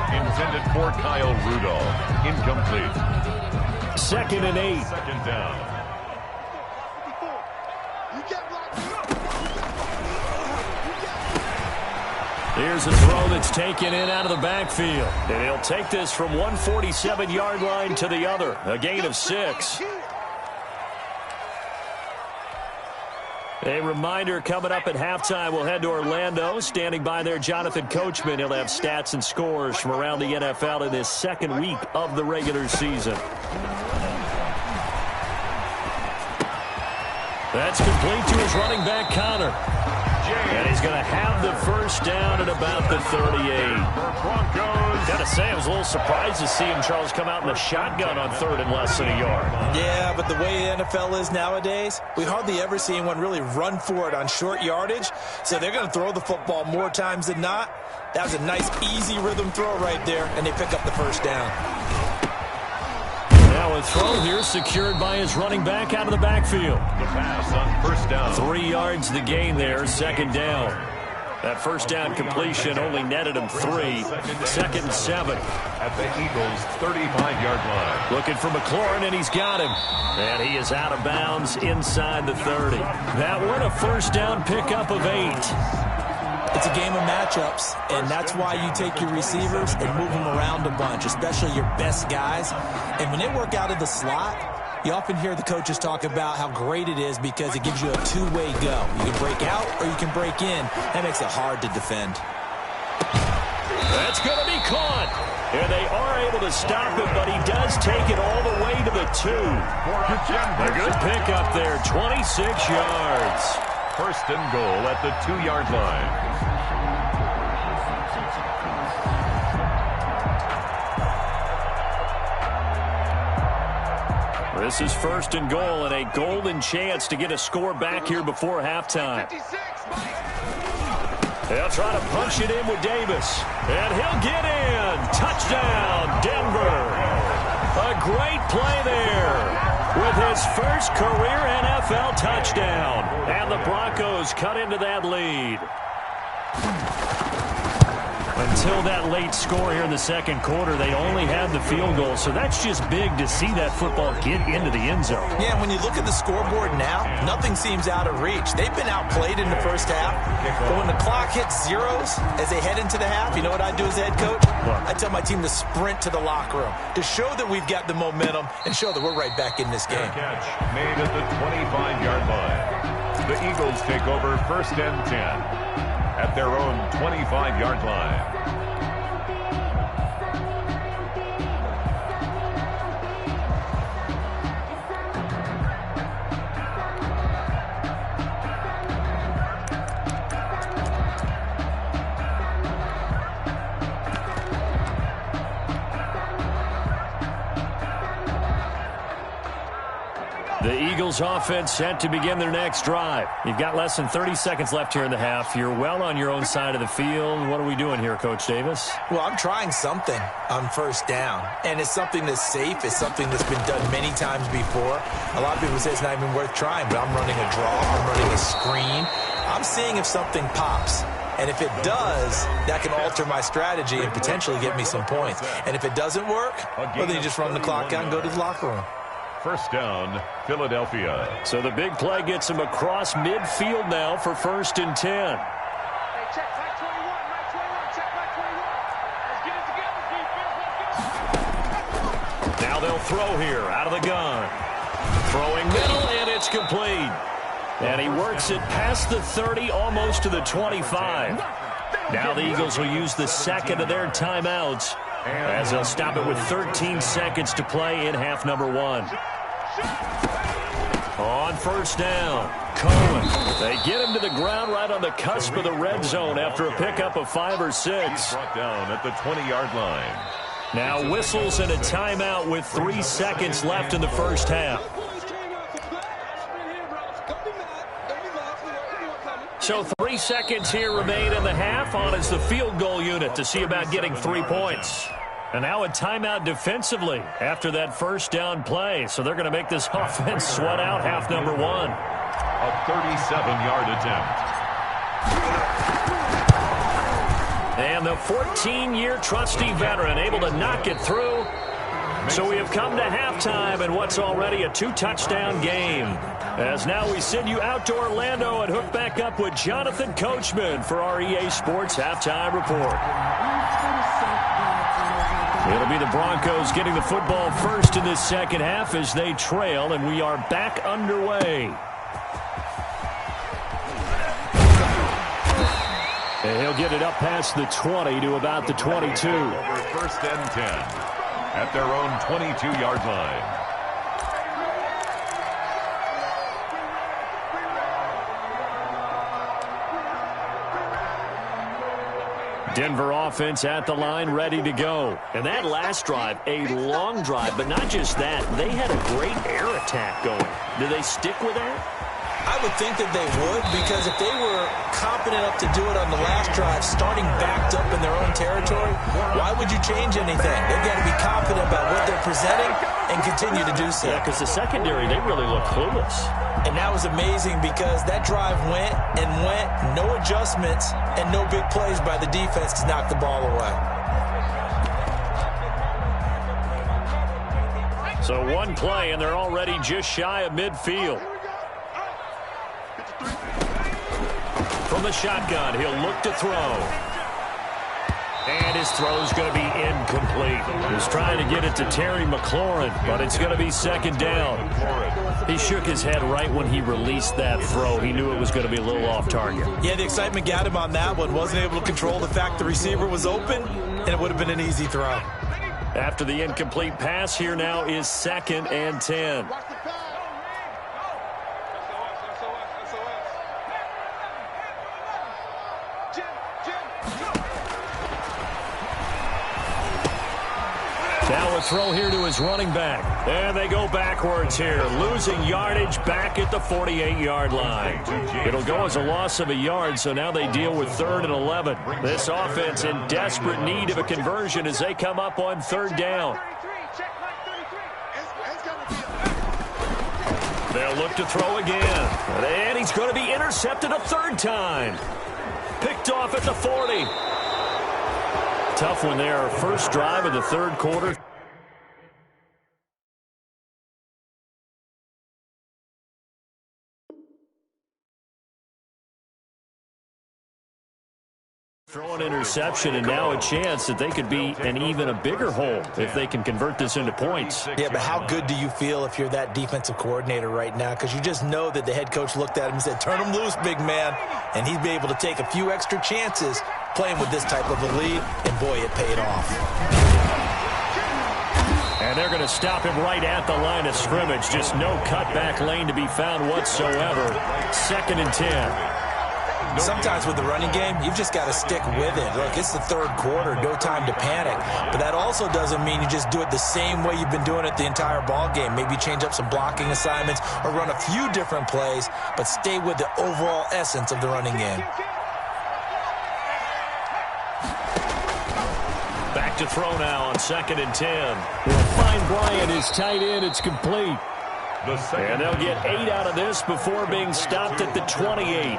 Intended for Kyle Rudolph. Incomplete. 2nd and 8. 2nd down. Here's a throw that's taken in out of the backfield. And he'll take this from 147-yard line to the other. A gain of 6. A reminder coming up at halftime, we'll head to Orlando. Standing by there, Jonathan Coachman. He'll have stats and scores from around the NFL in this 2nd week of the regular season. That's complete to his running back, Connor. And he's going to have the 1st down at about the 38. Got to say, I was a little surprised to see him, Charles, come out in the shotgun on 3rd and less than a yard. Yeah, but the way the NFL is nowadays, we hardly ever see anyone really run for it on short yardage. So they're going to throw the football more times than not. That was a nice, easy rhythm throw right there, and they pick up the 1st down. Now a throw here secured by his running back out of the backfield. The pass on 1st down. 3 yards the gain there, 2nd down. That 1st down completion only netted him 3. 2nd and 7. At the Eagles' 35-yard line. Looking for McLaurin, and he's got him. And he is out of bounds inside the 30. That one a 1st down pickup of 8. It's a game of matchups, and that's why you take your receivers and move them around a bunch, especially your best guys. And when they work out of the slot, you often hear the coaches talk about how great it is because it gives you a two-way go. You can break out or you can break in. That makes it hard to defend. That's going to be caught. And they are able to stop him, but he does take it all the way to the 2. A good pickup there, 26 yards. 1st and goal at the 2-yard line. This is 1st and goal and a golden chance to get a score back here before halftime. They'll try to punch it in with Davis. And he'll get in. Touchdown, Denver. A great play there with his 1st career NFL touchdown. And the Broncos cut into that lead. Until that late score here in the second quarter, they only had the field goal, so that's just big to see that football get into the end zone. Yeah, when you look at the scoreboard now, nothing seems out of reach. They've been outplayed in the first half, but when the clock hits zeros as they head into the half, you know what I do as head coach? I tell my team to sprint to the locker room to show that we've got the momentum and show that we're right back in this game. Catch made at the 25-yard line. The Eagles take over 1st and 10 at their own 25-yard line. The Eagles offense set to begin their next drive. You've got less than 30 seconds left here in the half. You're well on your own side of the field. What are we doing here, Coach Davis? Well, I'm trying something on 1st down, and it's something that's safe. It's something that's been done many times before. A lot of people say it's not even worth trying, but I'm running a draw. I'm running a screen. I'm seeing if something pops. And if it does, that can alter my strategy and potentially get me some points. And if it doesn't work, well, then you just run the clock out and go to the locker room. 1st down, Philadelphia. So the big play gets them across midfield now for 1st and 10. Hey, check back 21, check back 21. Let's get it together, defense. Let's go. Now they'll throw here out of the gun. Throwing middle, and it's complete. And he works it past the 30, almost to the 25. Now the Eagles will use the second of their timeouts as they'll stop it with 13 seconds to play in half number 1. On 1st down, Cohen. They get him to the ground right on the cusp of the red zone after a pickup of 5 or 6. Brought down at the 20-yard line. Now whistles and a timeout with 3 seconds left in the first half. So 3 seconds here remain in the half. On is the field goal unit to see about getting 3 points. And now a timeout defensively after that 1st down play. So they're going to make this offense sweat out half number 1. A 37-yard attempt. And the 14-year trusty veteran able to knock it through. So we have come to halftime in what's already a 2-touchdown game. As now we send you out to Orlando and hook back up with Jonathan Coachman for our EA Sports Halftime Report. It'll be the Broncos getting the football first in this second half as they trail, and we are back underway. And he'll get it up past the 20 to about the 22. Over 1st and 10 at their own 22-yard line. Denver offense at the line, ready to go. And that last drive, a long drive, but not just that. They had a great air attack going. Do they stick with that? I would think that they would, because if they were confident enough to do it on the last drive, starting backed up in their own territory, why would you change anything? They've got to be confident about what they're presenting and continue to do so. Yeah, because the secondary, they really look clueless. And that was amazing because that drive went and went, no adjustments, and no big plays by the defense to knock the ball away. So one play, and they're already just shy of midfield. From the shotgun, he'll look to throw. And his throw's going to be incomplete. He's trying to get it to Terry McLaurin, but it's going to be 2nd down. He shook his head right when he released that throw. He knew it was going to be a little off target. Yeah, the excitement got him on that one. Wasn't able to control the fact the receiver was open, and it would have been an easy throw. After the incomplete pass, here now is 2nd and 10. Now a throw here to his running back. And they go backwards here, losing yardage back at the 48-yard line. It'll go as a loss of a yard, so now they deal with 3rd and 11. This offense in desperate need of a conversion as they come up on 3rd down. They'll look to throw again. And he's going to be intercepted a 3rd time. Picked off at the 40. Tough one there. First drive of the third quarter. Throw an interception, and now a chance that they could be in even a bigger hole if they can convert this into points. Yeah, but how good do you feel if you're that defensive coordinator right now? Because you just know that the head coach looked at him and said, turn him loose, big man. And he'd be able to take a few extra chances playing with this type of a lead, and boy, it paid off. And they're going to stop him right at the line of scrimmage. Just no cutback lane to be found whatsoever. 2nd and 10. Sometimes with the running game, you've just got to stick with it. Look, it's the third quarter, no time to panic. But that also doesn't mean you just do it the same way you've been doing it the entire ball game. Maybe change up some blocking assignments or run a few different plays, but stay with the overall essence of the running game. Back to throw now on 2nd and 10. They'll find Bryant, his tight end. It's complete. And they'll get 8 out of this before being stopped at the 28.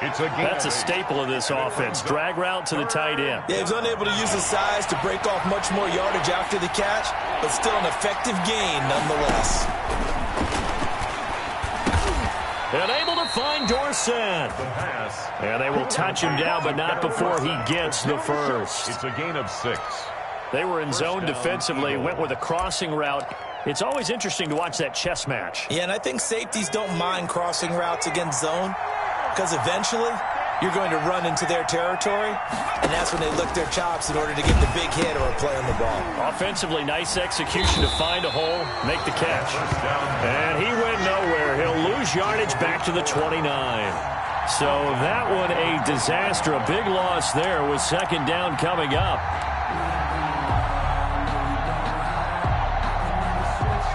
That's a staple of this offense. Drag route to the tight end. Yeah, he was unable to use his size to break off much more yardage after the catch, but still an effective gain nonetheless. And able to find Dorsett. And they will touch him down, but not before he gets the first. It's a gain of 6. They were in zone defensively, went with a crossing route. It's always interesting to watch that chess match. Yeah, and I think safeties don't mind crossing routes against zone, because eventually you're going to run into their territory, and that's when they lick their chops in order to get the big hit or a play on the ball. Offensively, nice execution to find a hole, make the catch. And he went nowhere. He'll lose yardage back to the 29. So that one a disaster, a big loss there with 2nd down coming up.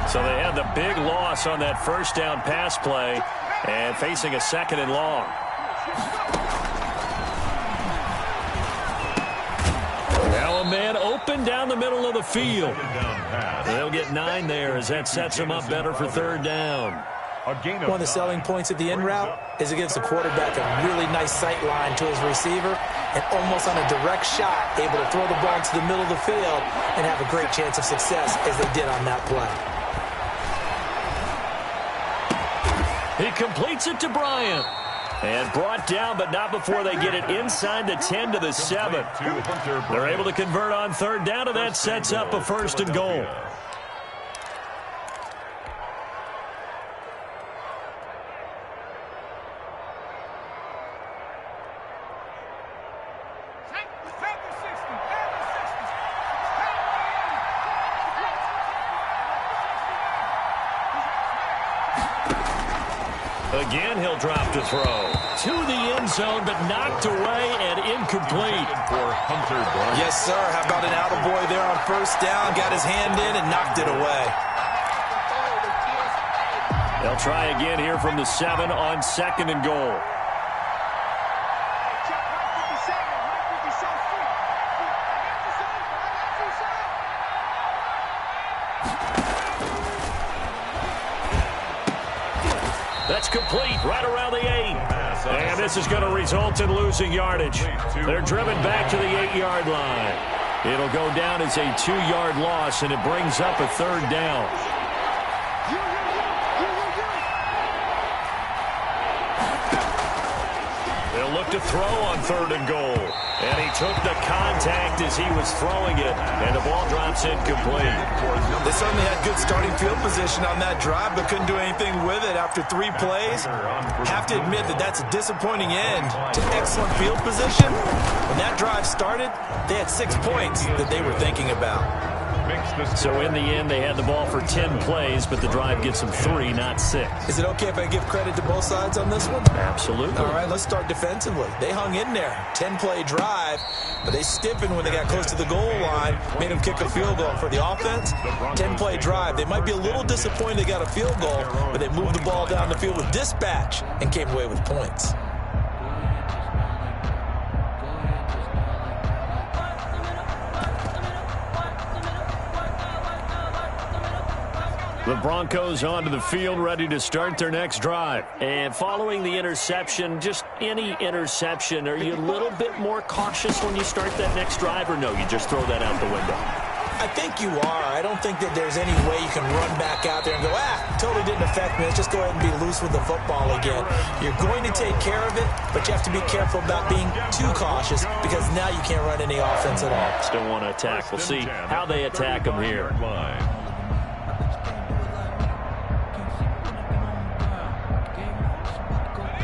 So they had the big loss on that first down pass play and facing a 2nd and long. Now a man open down the middle of the field. They'll get 9 there as that sets them up better for 3rd down. One of the selling points of the in route is it gives the quarterback a really nice sight line to his receiver and almost on a direct shot able to throw the ball into the middle of the field and have a great chance of success as they did on that play. He completes it to Bryant. And brought down, but not before they get it inside the 10 to the 7. They're able to convert on 3rd down, and that sets up a 1st and goal. Again, he'll drop to throw. To the end zone, but knocked away and incomplete. For Hunter Bryant. Yes, sir. How about an attaboy there on 1st down? Got his hand in and knocked it away. They'll try again here from the 7 on 2nd and goal. That's complete right around the 8. And this is going to result in losing yardage. They're driven back to the 8-yard line. It'll go down as a 2-yard loss, and it brings up a 3rd down. They'll look to throw on 3rd and goal. And he took the contact as he was throwing it, and the ball drops incomplete. They certainly had good starting field position on that drive, but couldn't do anything with it after 3 plays. Have to admit that that's a disappointing end to excellent field position. When that drive started, they had 6 points that they were thinking about. So in the end, they had the ball for 10 plays, but the drive gets them 3, not 6. Is it okay if I give credit to both sides on this one? Absolutely. All right, let's start defensively. They hung in there. 10-play drive, but they stiffened when they got close to the goal line, made them kick a field goal. For the offense, 10-play drive. They might be a little disappointed they got a field goal, but they moved the ball down the field with dispatch and came away with points. The Broncos onto the field, ready to start their next drive. And following the interception, just any interception, are you a little bit more cautious when you start that next drive, or no, you just throw that out the window? I think you are. I don't think that there's any way you can run back out there and go, totally didn't affect me. Let's just go ahead and be loose with the football again. You're going to take care of it, but you have to be careful about being too cautious because now you can't run any offense at all. Still want to attack. We'll see how they attack them here.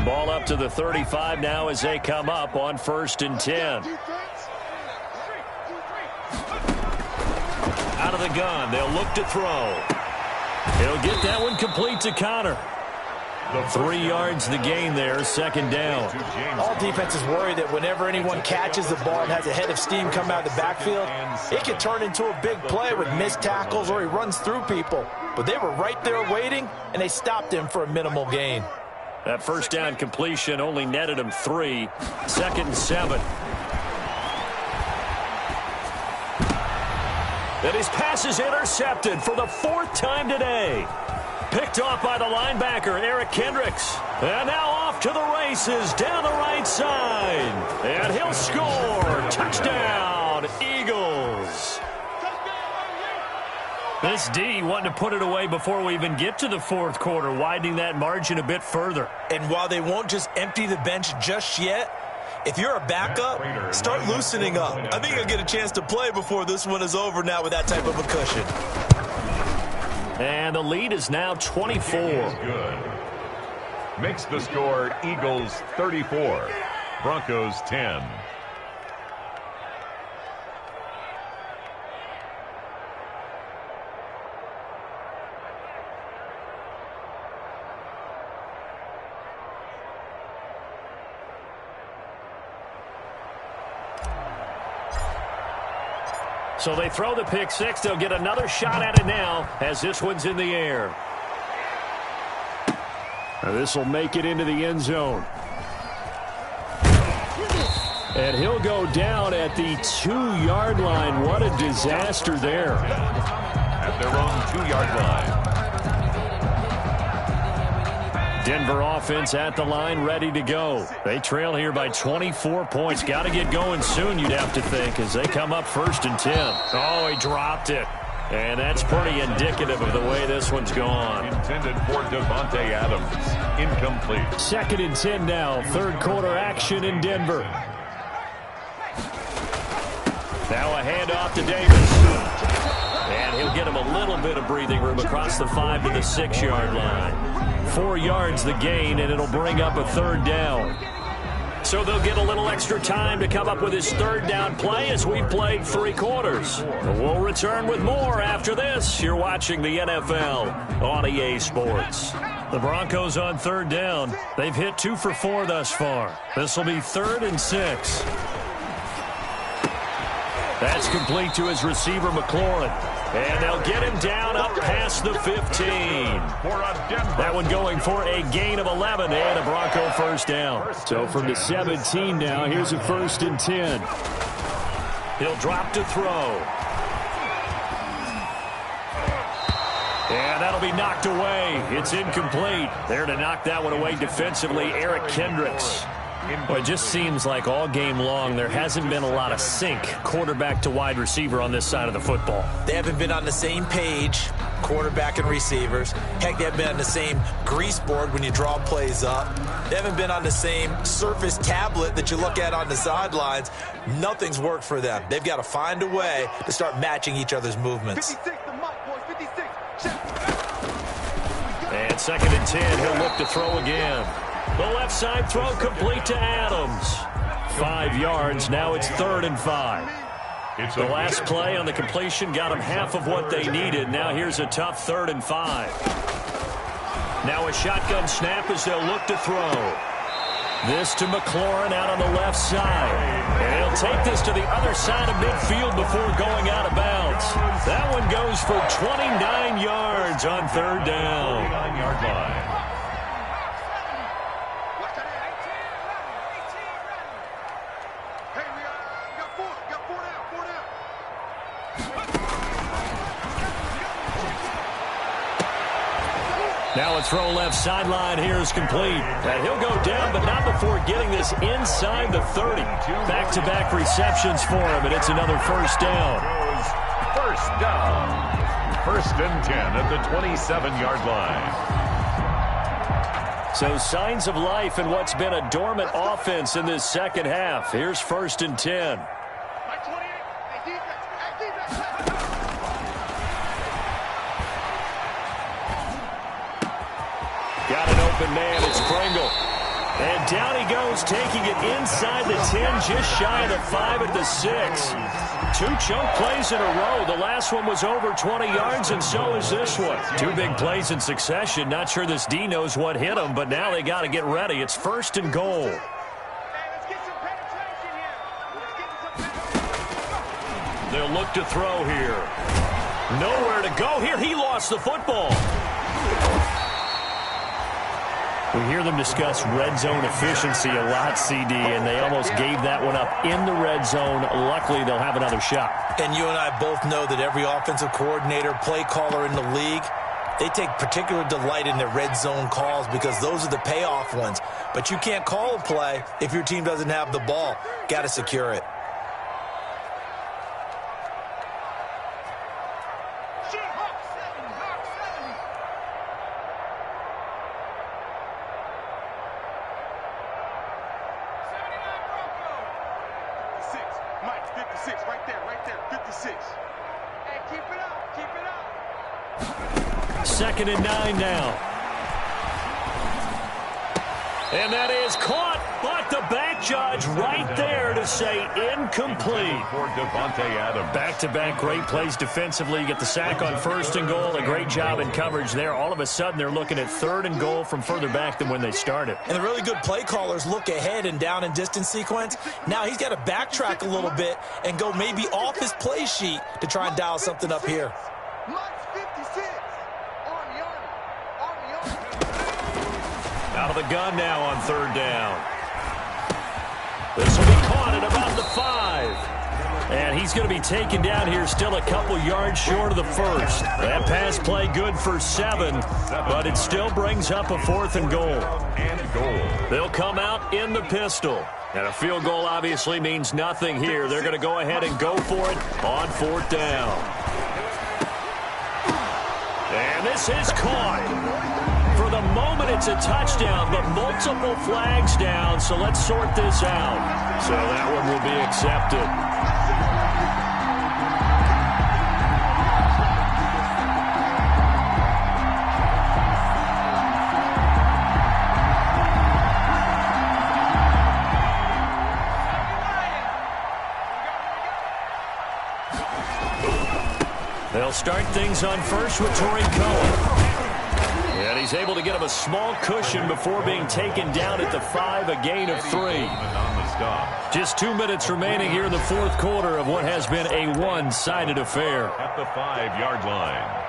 Ball up to the 35 now as they come up on 1st and 10. Out of the gun. They'll look to throw. He'll get that one complete to Connor. 3 yards the gain there, 2nd down. All defenses worry that whenever anyone catches the ball and has a head of steam come out of the backfield, it can turn into a big play with missed tackles or he runs through people. But they were right there waiting, and they stopped him for a minimal gain. That 1st down completion only netted him 3. 2nd and 7. And his pass is intercepted for the 4th time today. Picked off by the linebacker, Eric Kendricks. And now off to the races down the right side. And he'll score. Touchdown, Eagles. This D wanting to put it away before we even get to the 4th quarter, widening that margin a bit further. And while they won't just empty the bench just yet, if you're a backup, start loosening up. I think you'll get a chance to play before this one is over now with that type of a cushion. And the lead is now 24. Good. Makes the score Eagles 34, Broncos 10. So they throw the pick 6. They'll get another shot at it now as this one's in the air. This will make it into the end zone. And he'll go down at the 2-yard line. What a disaster there. At their own 2-yard line. Denver offense at the line, ready to go. They trail here by 24 points. Got to get going soon, you'd have to think, as they come up 1st and 10. Oh, he dropped it. And that's pretty indicative of the way this one's gone. Intended for Devontae Adams. Incomplete. 2nd and 10 now. 3rd quarter action in Denver. Now a handoff to Davis. And he'll get him a little bit of breathing room across the 5 to the 6-yard line. 4 yards the gain, and it'll bring up a 3rd down. So they'll get a little extra time to come up with his 3rd down play as we've played 3 quarters. We'll return with more after this. You're watching the NFL on EA Sports. The Broncos on 3rd down. They've hit 2 for 4 thus far. This will be 3rd and 6. That's complete to his receiver, McLaurin. And they'll get him down up past the 15. That one going for a gain of 11 and a Bronco 1st down. So from the 17 now, here's a 1st and 10. He'll drop to throw. And that'll be knocked away. It's incomplete. There to knock that one away defensively, Eric Kendricks. Well, it just seems like all game long there hasn't been a lot of sync quarterback to wide receiver on this side of the football. They haven't been on the same page, quarterback and receivers. Heck, they haven't been on the same grease board when you draw plays up. They haven't been on the same surface tablet that you look at on the sidelines. Nothing's worked for them. They've got to find a way to start matching each other's movements. 56, the mark, boys, 56. And 2nd and 10, he'll look to throw again. The left side throw complete to Adams. 5 yards. Now it's 3rd and 5. The last play on the completion got them half of what they needed. Now here's a tough 3rd and 5. Now a shotgun snap as they'll look to throw. This to McLaurin out on the left side. And he'll take this to the other side of midfield before going out of bounds. That one goes for 29 yards on 3rd down. 9-yard line. Now a throw left sideline here is complete. And he'll go down, but not before getting this inside the 30. Back-to-back receptions for him, and it's another first down. First down. 1st and 10 at the 27-yard line. So signs of life in what's been a dormant offense in this second half. Here's 1st and 10. Got an open man. It's Pringle. And down he goes, taking it inside the 10, just shy of the 5 at the 6. 2 chunk plays in a row. The last one was over 20 yards, and so is this one. 2 big plays in succession. Not sure this D knows what hit him, but now they got to get ready. It's 1st and goal. They'll look to throw here. Nowhere to go here. He lost the football. We hear them discuss red zone efficiency a lot, CD, and they almost gave that one up in the red zone. Luckily, they'll have another shot. And you and I both know that every offensive coordinator, play caller in the league, they take particular delight in their red zone calls because those are the payoff ones. But you can't call a play if your team doesn't have the ball. Got to secure it. Second and 9 now. And that is caught, but the back judge right there to say incomplete. For Devontae Adams. Back-to-back great plays defensively. You get the sack on 1st and goal. A great job in coverage there. All of a sudden, they're looking at 3rd and goal from further back than when they started. And the really good play callers look ahead and down and distance sequence. Now he's got to backtrack a little bit and go maybe off his play sheet to try and dial something up here. Out of the gun now on 3rd down. This will be caught at about the 5. And he's going to be taken down here still a couple yards short of the 1st. That pass play good for 7, but it still brings up a 4th and goal. They'll come out in the pistol. And a field goal obviously means nothing here. They're going to go ahead and go for it on 4th down. And this is caught. For the moment, it's a touchdown, but multiple flags down, so let's sort this out. So that one will be accepted. They'll start things on 1st with Torrey Cohen. And he's able to get him a small cushion before being taken down at the 5, a gain of 3. Just 2 minutes remaining here in the 4th quarter of what has been a one-sided affair. At the 5-yard line.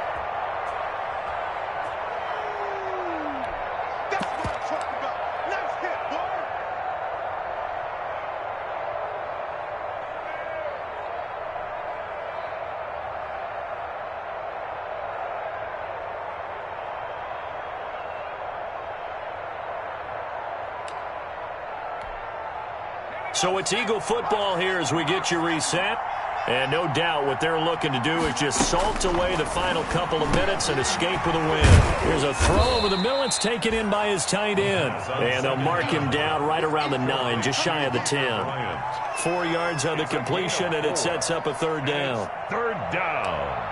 So it's Eagle football here as we get you reset. And no doubt what they're looking to do is just salt away the final couple of minutes and escape with a win. Here's a throw over the middle. It's taken in by his tight end. And they'll mark him down right around the 9, just shy of the 10. 4 yards on the completion, and it sets up a 3rd down. 3rd down.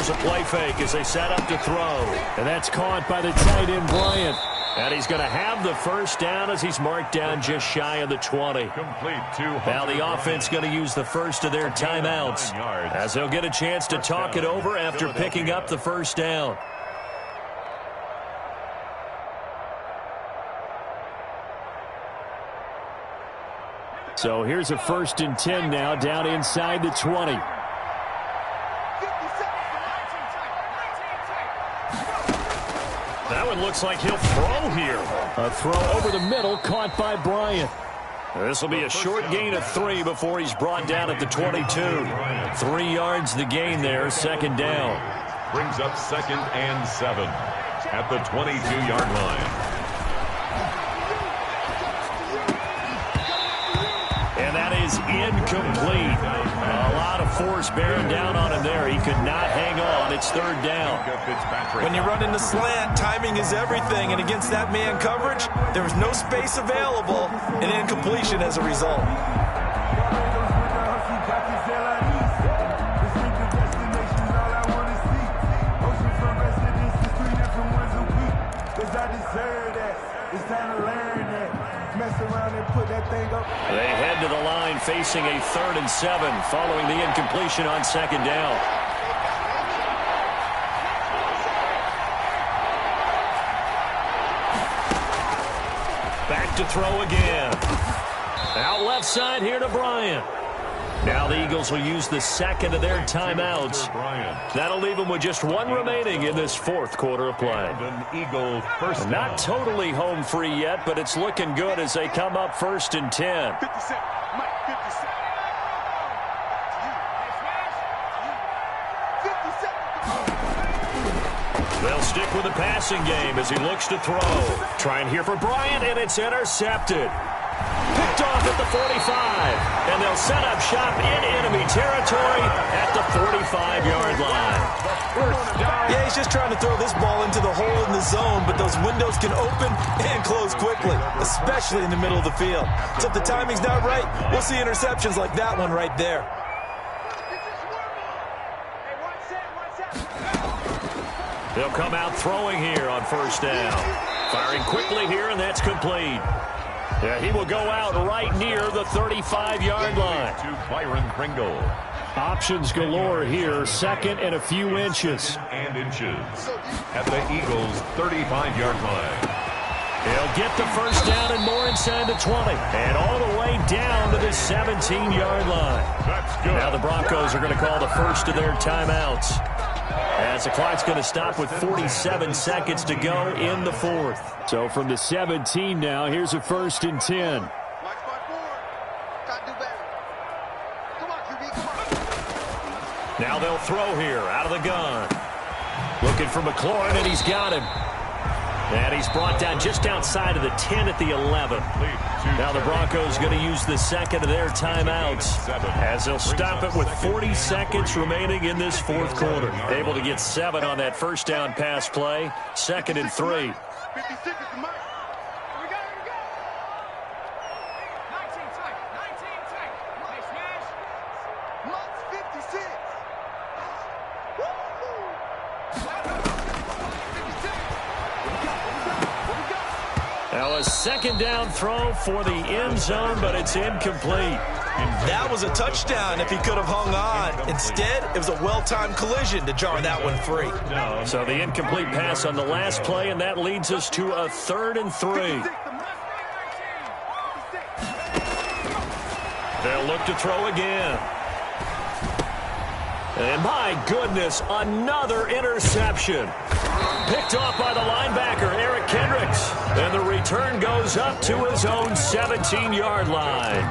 A play fake as they set up to throw. And that's caught by the tight end, Bryant. And he's going to have the 1st down as he's marked down just shy of the 20. Now the offense going to use the first of their timeouts as they'll get a chance to talk it over after picking up the 1st down. So here's a 1st and 10 now down inside the 20. That one looks like he'll throw here. A throw over the middle caught by Bryant. This will be a short gain of 3 before he's brought down at the 22. 3 yards the gain there, second down. Brings up 2nd and 7 at the 22-yard line. And that is incomplete. A lot of force bearing down on him there. He could not hang on. It's third down. When you run in the slant, timing is everything. And against that man coverage, there was no space available, and incompletion as a result. They head to the line facing a 3rd and 7 following the incompletion on second down. Back to throw again. Out left side here to Bryant. Now the Eagles will use the second of their timeouts. That'll leave them with just 1 remaining in this 4th quarter of play. Not totally home free yet, but it's looking good as they come up 1st and 10. They'll stick with the passing game as he looks to throw. Trying here for Bryant, and it's intercepted. Picked off at the 45, and they'll set up shop in enemy territory at the 45-yard line. Yeah, he's just trying to throw this ball into the hole in the zone, but those windows can open and close quickly, especially in the middle of the field. So if the timing's not right, we'll see interceptions like that one right there. They'll come out throwing here on 1st down. Firing quickly here, and that's complete. Yeah, he will go out right near the 35-yard line. To Byron Pringle. Options galore here, 2nd and a few inches. And inches at the Eagles' 35-yard line. He'll get the 1st down and more inside the 20. And all the way down to the 17-yard line. That's good. Now the Broncos are going to call the first of their timeouts, as the clock's going to stop with 47 seconds to go in the 4th. So from the 17 now, here's a 1st and 10. Now they'll throw here out of the gun. Looking for McLaurin, and he's got him. And he's brought down just outside of the 10 at the 11. Now the Broncos going to use the second of their timeouts, as they'll stop it with 40 seconds remaining in this 4th quarter. Able to get 7 on that 1st down pass play. 2nd and 3. Now a 2nd down throw for the end zone, but it's incomplete. That was a touchdown if he could have hung on. Instead, it was a well-timed collision to jar that one free. So the incomplete pass on the last play, and that leads us to a 3rd and 3. They'll look to throw again. And my goodness, another interception. Picked off by the linebacker, Eric Kendricks. And the return goes up to his own 17-yard line.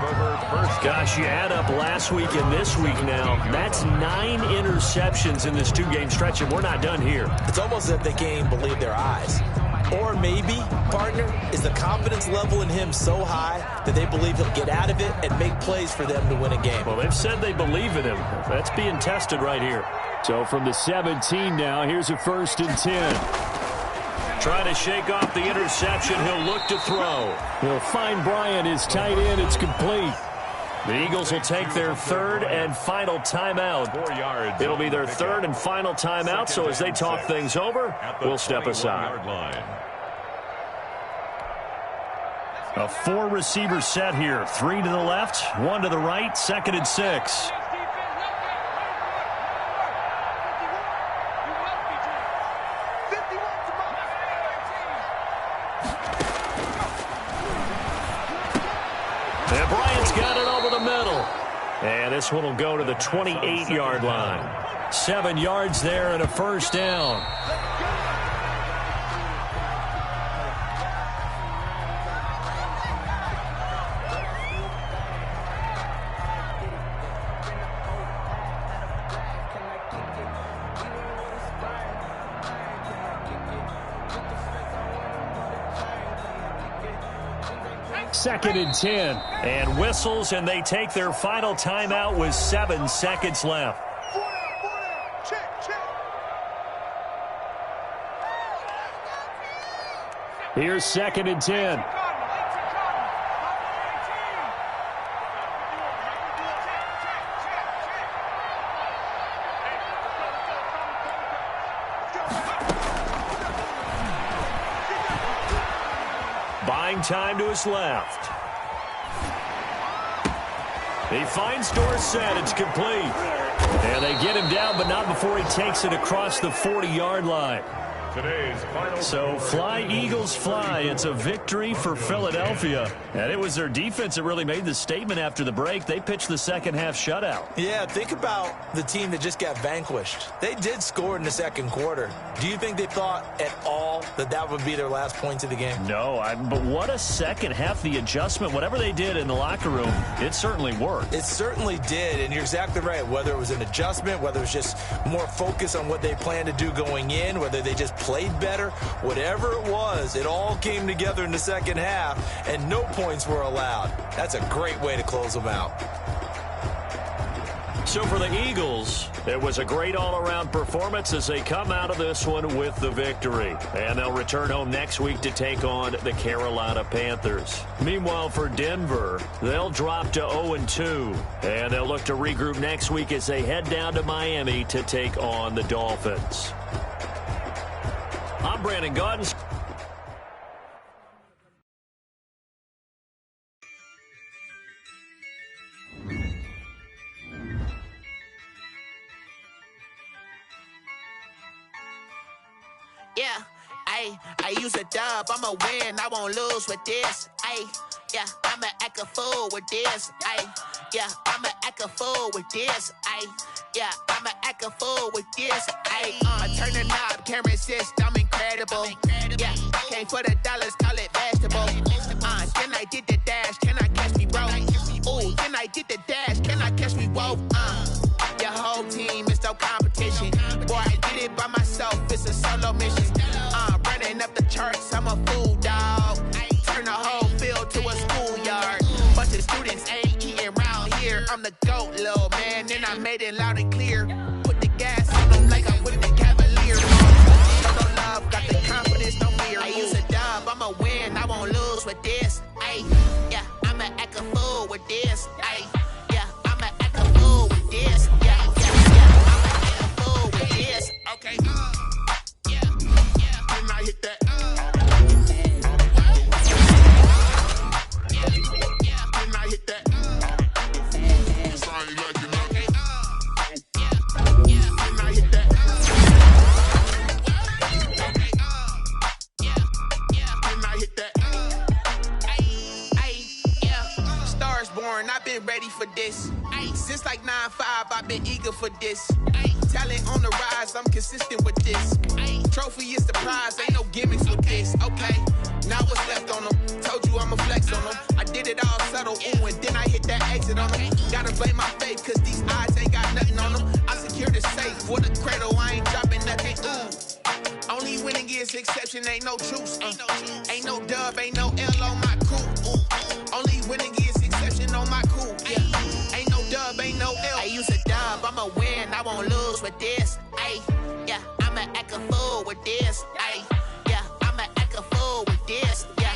Gosh, you add up last week and this week now. That's 9 interceptions in this 2-game stretch, and we're not done here. It's almost as if they can't even believe their eyes. Or maybe, partner, is the confidence level in him so high that they believe he'll get out of it and make plays for them to win a game. Well, they've said they believe in him. That's being tested right here. So from the 17 now, here's a 1st and 10. Trying to shake off the interception. He'll look to throw. He'll find Bryant, his tight end. It's complete. The Eagles will take their 3rd and final timeout. 4 yards. It'll be their 3rd and final timeout, so as they talk things over, we'll step aside. A 4-receiver set here. 3 to the left, 1 to the right, 2nd and 6. And Bryant's got it over the middle. And this one will go to the 28-yard line. 7 yards there and a 1st down. 2nd and 10. And whistles, and they take their final timeout with 7 seconds left. Here's 2nd and 10. Buying time to his left. He finds Dorsett. It's complete. And they get him down, but not before he takes it across the 40-yard line. So fly, Eagles, fly. It's a victory for Philadelphia. And it was their defense that really made the statement after the break. They pitched the second-half shutout. Yeah, think about the team that just got vanquished. They did score in the second quarter. Do you think they thought at all that that would be their last points of the game? No, but what a second half. The adjustment, whatever they did in the locker room, it certainly worked. It certainly did, and you're exactly right. Whether it was an adjustment, whether it was just more focus on what they planned to do going in, whether they just played better, whatever it was, it all came together in the second half, and no points were allowed. That's a great way to close them out. So for the Eagles, it was a great all-around performance as they come out of this one with the victory. And they'll return home next week to take on the Carolina Panthers. Meanwhile, for Denver, they'll drop to 0-2. And they'll look to regroup next week as they head down to Miami to take on the Dolphins. I'm Brandon Gaudens. Yeah, I use a dub, I'ma win, I won't lose with this. Yeah, I'ma act a fool with this. Yeah, I'ma act a fool with this. Yeah, I'ma act a fool with this. Turn the knob, camera assist, I'm incredible. Yeah, came for the dollars, call it vegetable. Then I did the dash, can I catch me, bro? Ooh, then I did the dash, can I catch me, whoa? Your whole team is no competition. Boy, I did it by myself, it's a solo mission. Running up the charts, I'm a fool, dog. Turn the whole field to a schoolyard. Bunch of students ain't eating round here. I'm the GOAT, little man, and I made it loud and clear. Put the gas on them like I'm with the Cavaliers. No love, got the confidence, no fear. I use a dub, I'ma win, I won't lose with this. Yeah, I'ma act a fool with this. Yeah, I'ma act a fool with this. Yeah, I'ma act a fool with this. Okay, and I hit that. And I hit that. So I ain't like it, okay. And I hit that. And I hit that. Yeah. Stars born, I've been ready for this. Since like 9-5, I've been eager for this. Talent on the rise, I'm consistent with this. Trophy is the prize, ain't no gimmicks with this. Okay, now what's left on them? Told you I'ma flex on them. I did it all subtle, ooh, and then I hit that exit on them. Gotta blame my faith, cause these odds ain't got nothing on them. I secure the safe for the cradle, I ain't dropping nothing, ooh. Only winning is exception, ain't no truce. Ain't no dub, ain't no L on my crew. Ooh. Only winning is exception on my crew. Yeah. Ain't no dub, ain't no L. I use a dub, I'ma win, I won't lose with this. Yeah, I'ma act a fool with this. Yeah, I'ma act a fool with this. Yeah,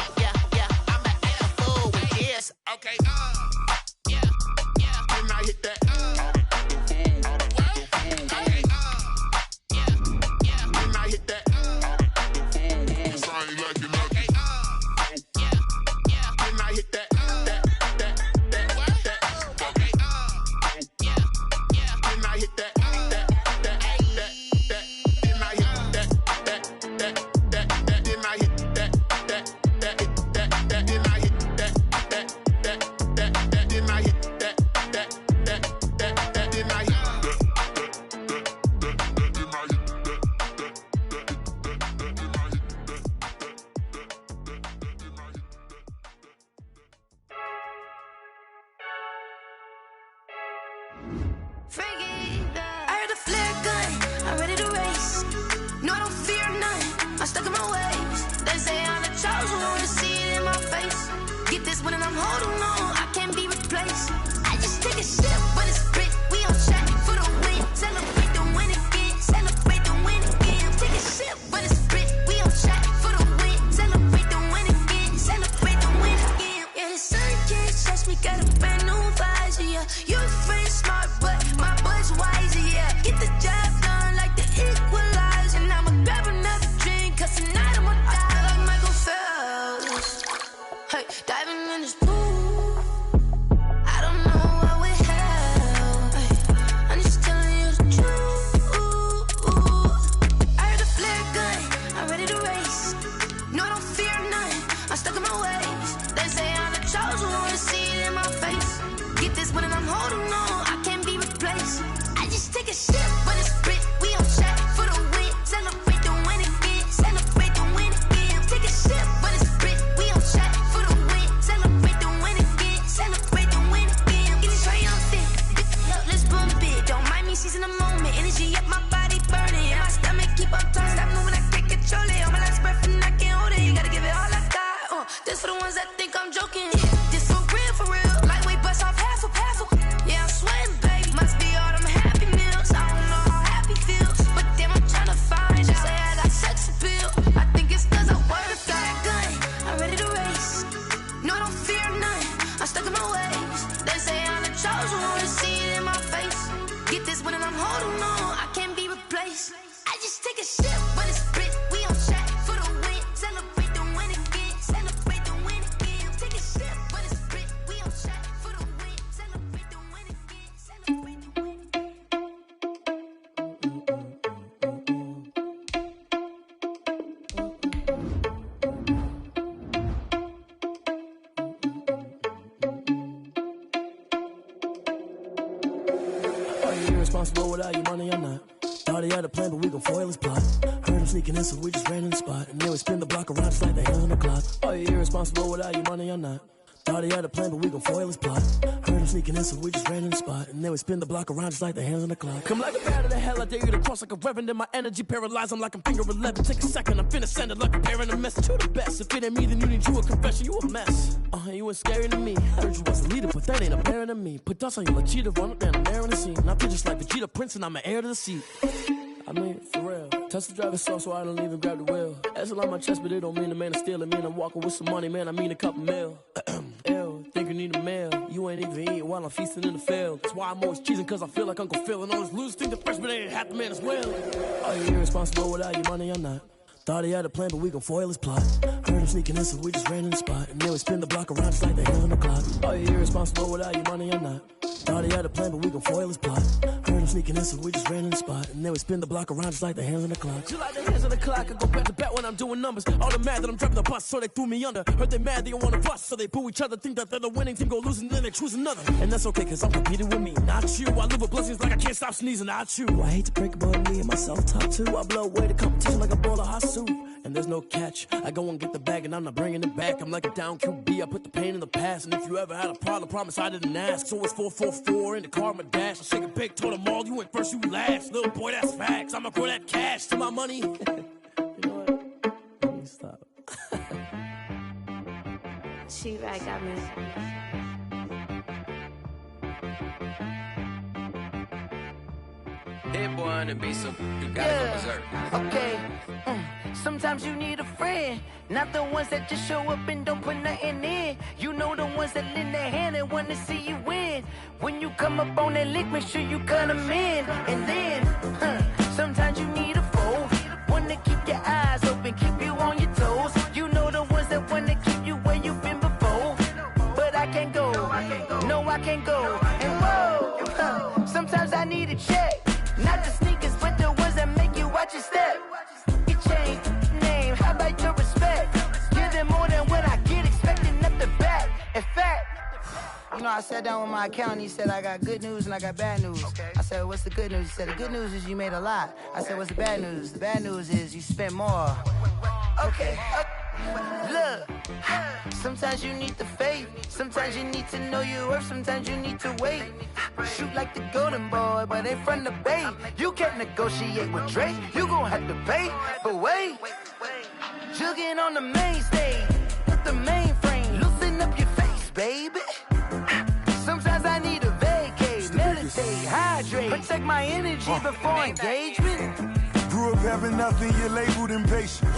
I'ma act a fool with this. Okay, and I hit that. Okay, and I hit that. So I ain't like it, okay. And I hit that. Okay, and I hit that. I heard a flare gun, I'm ready to race. No, I don't fear nothing, I'm stuck in my ways. They say I'm the chosen one, to see it in my face. Get this one and she's in the moment. Energy up, my body burning. And my stomach keep up tight. Stop moving, I can't control it. On my last breath and I can't hold it. You gotta give it all I got. This for the ones that think I'm joking. This for real, for real. Lightweight bust off hassle, hassle. Yeah, I'm sweating, baby. Must be all them happy meals. I don't know how happy feels, but damn, I'm trying to find out. Say I got sex appeal. I think it's 'cause I work that gun. I'm ready to race. No, I don't fear none. I'm stuck in my ways. They say I'm the chosen one. To see it in my face. Get this one and I'm holding on. I can't be replaced. I just take a sip, but it's split. We on shot for the win. Celebrate the win again. Celebrate the win again. Take a sip, but it's split. We on shot for the win. Celebrate the win again. Celebrate the win. Are you irresponsible without your money or not? Thought he had a plan, but we gon' foil his plot. Heard him sneaking in, so we just ran in the spot. And then we spin the block around just like the hands on the clock. Are you irresponsible without your money or not? Thought he had a plan, but we gon' foil his plot. Heard him sneaking in, so we just ran in the spot. And then we spin the block around just like the hands on the clock. Come like a bat of the hell, I dare you to cross like a reverend. And my energy paralyzed, I'm like I'm finger 11. Take a second, I'm finna send it like a parent a message. You the best, if it ain't me, then you need you a confession. You a mess, you ain't scary to me. Heard you was a leader, but that ain't apparent to me. Put dust on you like cheetah, run up down the air in the scene. Now pictures like Vegeta Prince, and I'm an heir to the seat. I mean, for real. Touch the driver's soft, so I don't even grab the wheel. That's on my chest, but it don't mean the man is stealing. Mean I'm walking with some money, man. I mean a couple mil. Ew, think you need a meal. You ain't even eating while I'm feasting in the field. That's why I'm always cheesing, cause I feel like Uncle Phil. And all those losers think the freshman ain't half the man as well. Are you irresponsible without your money or not? Thought he had a plan, but we gon' foil his plot. Heard him sneaking in, so we just ran in the spot. And then we spin the block around just like the hands on the clock. Are you irresponsible without your money or not? Thought he had a plan, but we gon' foil his plot. Heard him sneaking in, so we just ran in the spot. And then we spin the block around just like the hands on the clock. Just like the hands on the clock, I go back to back when I'm doing numbers. All the mad that I'm driving the bus, so they threw me under. Heard they mad, they don't wanna bust, so they boo each other. Think that they're the winning team, go losing, then they choose another. And that's okay, cause I'm competing with me, not you. I live with blessings like I can't stop sneezing, not you. I hate to break it, but me and myself top two. I blow away the competition like a bowl of hot soup. And there's no catch. I go and get the bag and I'm not bringing it back. I'm like a down QB, I put the pain in the past. And if you ever had a problem, promise I didn't ask. So it's 444 in the car, my dash. I shake a big, told them all, you went first, you last. Little boy, that's facts. I'ma grow that cash to my money. You know what? Let me stop. She right, got me. Hit boy on the beat, so you gotta go berserk. Okay. Sometimes you need a friend, not the ones that just show up and don't put nothing in. You know the ones that lend their hand and want to see you win. When you come up on that lick, make sure you cut them in. And then, sometimes you need a foe, one to keep your eyes open, keep you on your toes. You know the ones that want to keep you where you've been before. But I can't go, no I can't go. And whoa, sometimes I need a check. Not the sneakers, but the ones that make you watch your step. Your chain, name, how about your respect? Give them more than what I get, expecting nothing back. In fact, you know, I sat down with my accountant, he said, I got good news and I got bad news. Okay. I said, what's the good news? He said, the good news is you made a lot. I said, what's the bad news? The bad news is you spent more. Okay. Look, sometimes you need the faith, sometimes you need to know your worth, sometimes you need to wait. Shoot like the golden boy, but ain't from the bay. You can't negotiate with Drake, you gon' have to pay. But wait, jugging on the main stage, with the mainframe, loosen up your face, baby. Sometimes I need a vacate, meditate, hydrate, protect my energy before engagement. Grew up having nothing, you're labeled impatient.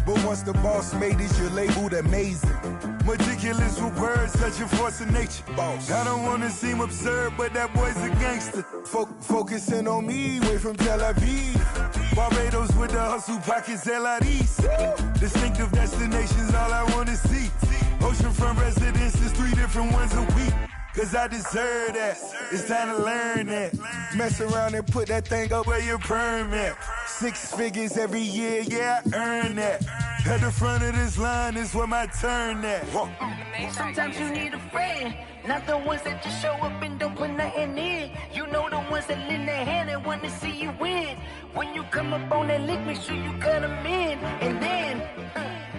But once the boss made it, you're labeled amazing. Meticulous with words, such a force of nature. Boss. I don't wanna seem absurd, but that boy's a gangster. Focusing on me, way from Tel Aviv. Barbados with the hustle pockets, LIDs. Distinctive destinations, all I wanna see. Oceanfront residences, 3 different ones a week. Cause I deserve that, it's time to learn that. Mess around and put that thing up where your permit. 6 figures every year, yeah, I earn that. At the front of this line is where my turn at. Sometimes you need a friend, not the ones that just show up and don't put nothing in. You know the ones that lend their hand and want to see you win. When you come up on that lick, make sure you cut them in. And then,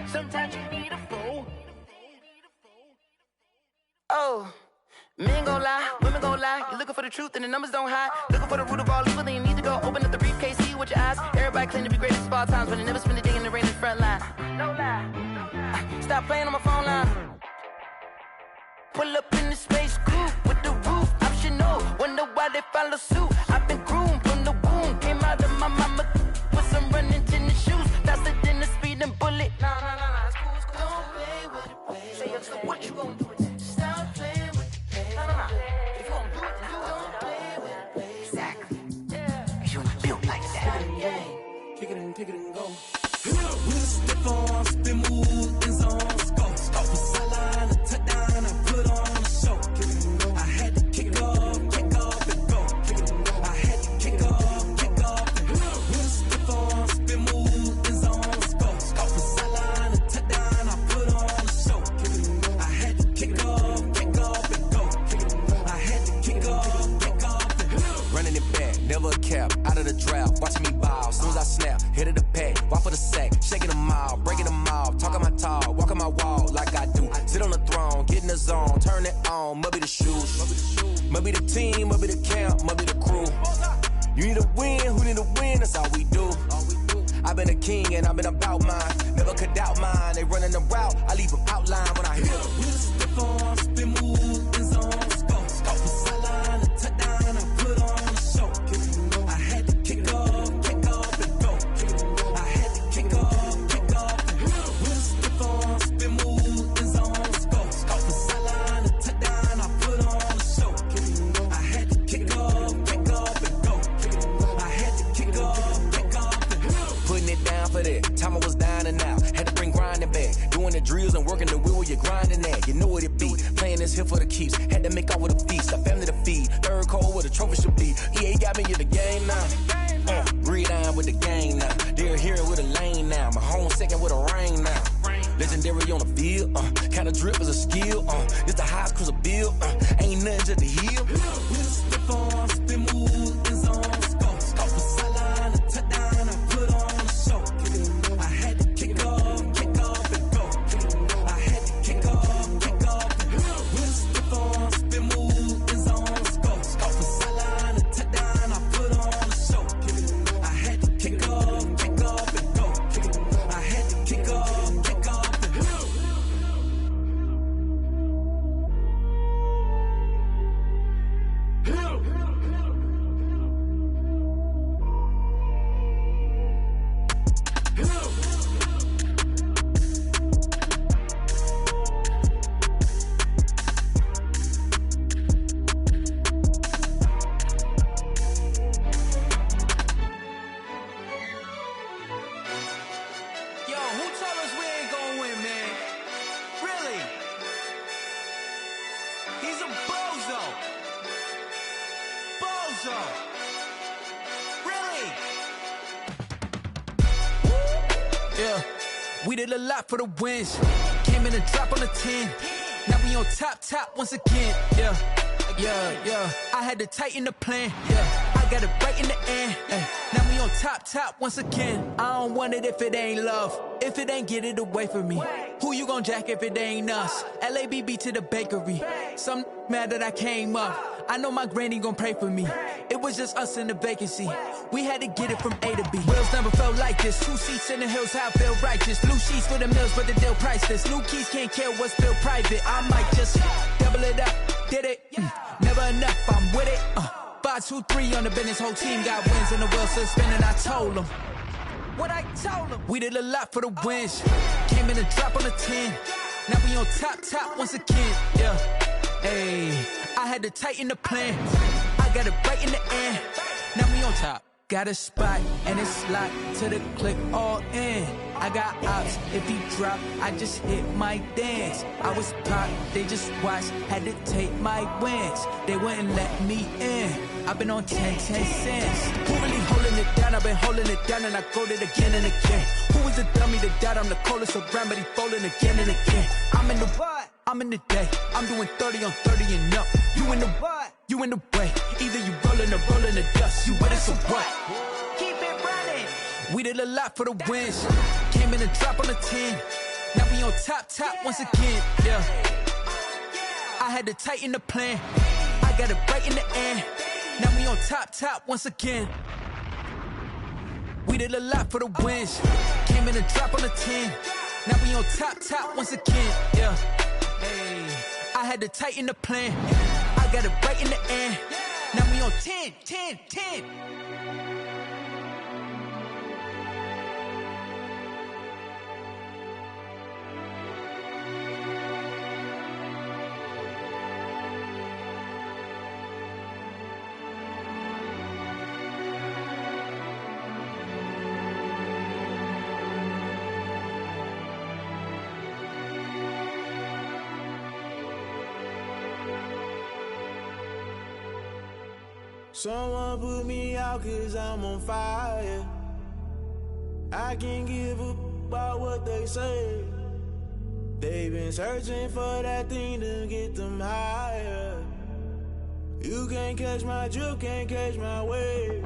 sometimes you need a foe. Oh. Men gon' lie, women gon' lie. You looking for the truth and the numbers don't hide. Looking for the root of all evil, then you need to go open up the briefcase, see with your eyes. Everybody claim to be greatest of all times, but they never spend a day in the rain in the front line. No lie. Stop playing on my phone line. Pull up in the space coupe with the roof optional. Wonder why they follow suit. I've been groomed from the womb. Came out of my mama with some running tennis shoes. Faster than a speeding bullet. Nah, it's cool, it's cool. Don't play with it, baby. Say yo, so what you gon' do? Stop playing with it, baby. Nah. If you gon' do it, then you don't play with it, baby. Exactly. Yeah. You built like that. Kick it and go. With a stiff arm, spin move, and zones, go. From sideline to touchdown, I put on a show. I had to kick off and go. I had to kick off and go. With a stiff arm, spin move, and zones, go. From sideline to touchdown, I put on a show. I had to kick off and go. I had to kick off and go. Running it back, never a cap, out of the draft, watching me ball. Soon as I snap, hit of the pack, walk for the sack, shaking them all, breaking them all, talking my talk, walking my wall like I do. Sit on the throne, get in the zone, turn it on, must be the shoes, must be the team, must be the camp, must be the crew. You need a win, who need a win, that's all we do. I've been a king and I've been about mine, never could doubt mine. They running the route, I leave them outline when I hit them. With a stiff arm, spin move, and zones, go. From sideline to touchdown, I put on a show. I had to kick off and go. I had to kick off and go. With a stiff arm, spin move, and zones, go. From sideline to touchdown, I put on a show. I had to kick off and go. I had to kick off and go. Putting it down for that, time I was down and out. Had to bring grinding back, doing the drills and working the wheel where you're grinding at. You know what it be, playing this here for the keeps. Had to make out with a feast, a family to feed. Third cold where the trophy should be. EA got me in the game now. Breed on with the game now. They're here with a lane now. My home second with a rain now. Legendary on the field, kind of drip is a skill. It's the highest cruiser bill, ain't nothing just to heal. With a stiff arm, spin move, and zones, go. From sideline to touchdown, I put on a show. I had to kick off and go. I had to kick off and go. With a stiff arm, spin move, and zones, go. From sideline to touchdown, I put on a show. I had to kick off and go. I had to kick off and go. Yo, who told us we ain't gonna win, man? Really? He's a bozo. Bozo. Really? Yeah, we did a lot for the wins. Came in and drop on the 10. Now we on top once again. Yeah. I had to tighten the plan. Yeah, I got it right in the end. Now we on top once again. I don't want it if it ain't love. If it ain't, get it away from me. Who you gon' jack if it ain't us? LABB to the bakery. Some mad that I came up. I know my granny gon' pray for me. It was just us in the vacancy. We had to get it from A to B. Wheels never felt like this. 2 seats in the hills, how I feel righteous. Blue sheets for the mills, but the deal priceless. New keys can't care what's still private. I might just double it up. Did it? Never enough, I'm with it. 5, 2, 3 on the business. Whole team got wins and the wheels still spinning. I told them what I told them. We did a lot for the wins. Came in and drop on the 10. Now we on top once again. Yeah. Hey, I had to tighten the plan. I got it right in the end. Now we on top. Got a spot and it's locked to the click all in. I got ops, if he drop, I just hit my dance. I was pop, they just watched, had to take my wins. They wouldn't let me in. I've been on 10 cents. Who really holding it down? I've been holding it down and I go it again and again. Who was the dummy that died? I'm the coldest around, but he folding again and again. I'm in the what? I'm in the day. I'm doing 30 on 30 and up. You in the what? You in the way. Either you rolling or rolling the dust. You with us or what? Keep it running. We did a lot for the wins. Came in and drop on the 10. Now we on top once again. Yeah. I I had to tighten the plan. I got it right in the end. Now we on top once again. We did a lot for the wins. Came in a drop on the 10. Now we on top once again. Yeah. Hey. I had to tighten the plan. I got it right in the end. Now we on 10. Someone put me out 'cause I'm on fire. I can't give up about what they say. They've been searching for that thing to get them higher. You can't catch my drift, can't catch my wave.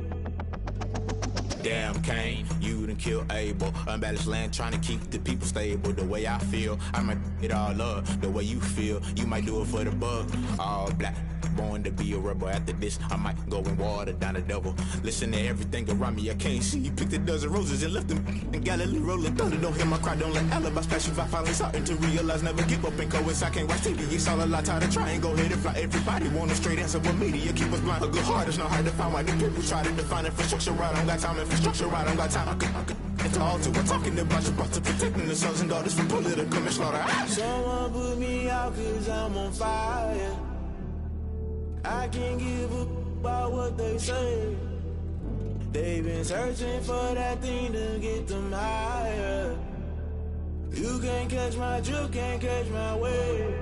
Damn Kane, you done killed Abel. Unbalanced land trying to keep the people stable. The way I feel, I might it all up. The way you feel, you might do it for the bug. All black, born to be a rebel. After this, I might go and water down the devil. Listen to everything around me, I can't see. Picked a dozen roses and left them in Galilee rolling thunder. Don't hear my cry, don't let alibis pass you. I finally starting to realize, never give up and coincide. I can't watch TV, it's all a lot. Tired of trying, go ahead and fly. Everybody want a straight answer, but media keep us blind. A good heart is not hard to find. Why the people try to define infrastructure right? I don't got time, infrastructure right, I don't got time. I could it's all to we're talking about you, about to protecting the sons and daughters from political manslaughter. Someone put me out 'cause I'm on fire. I can't give up about what they say. They've been searching for that thing to get them higher. You can't catch my drift, can't catch my wave.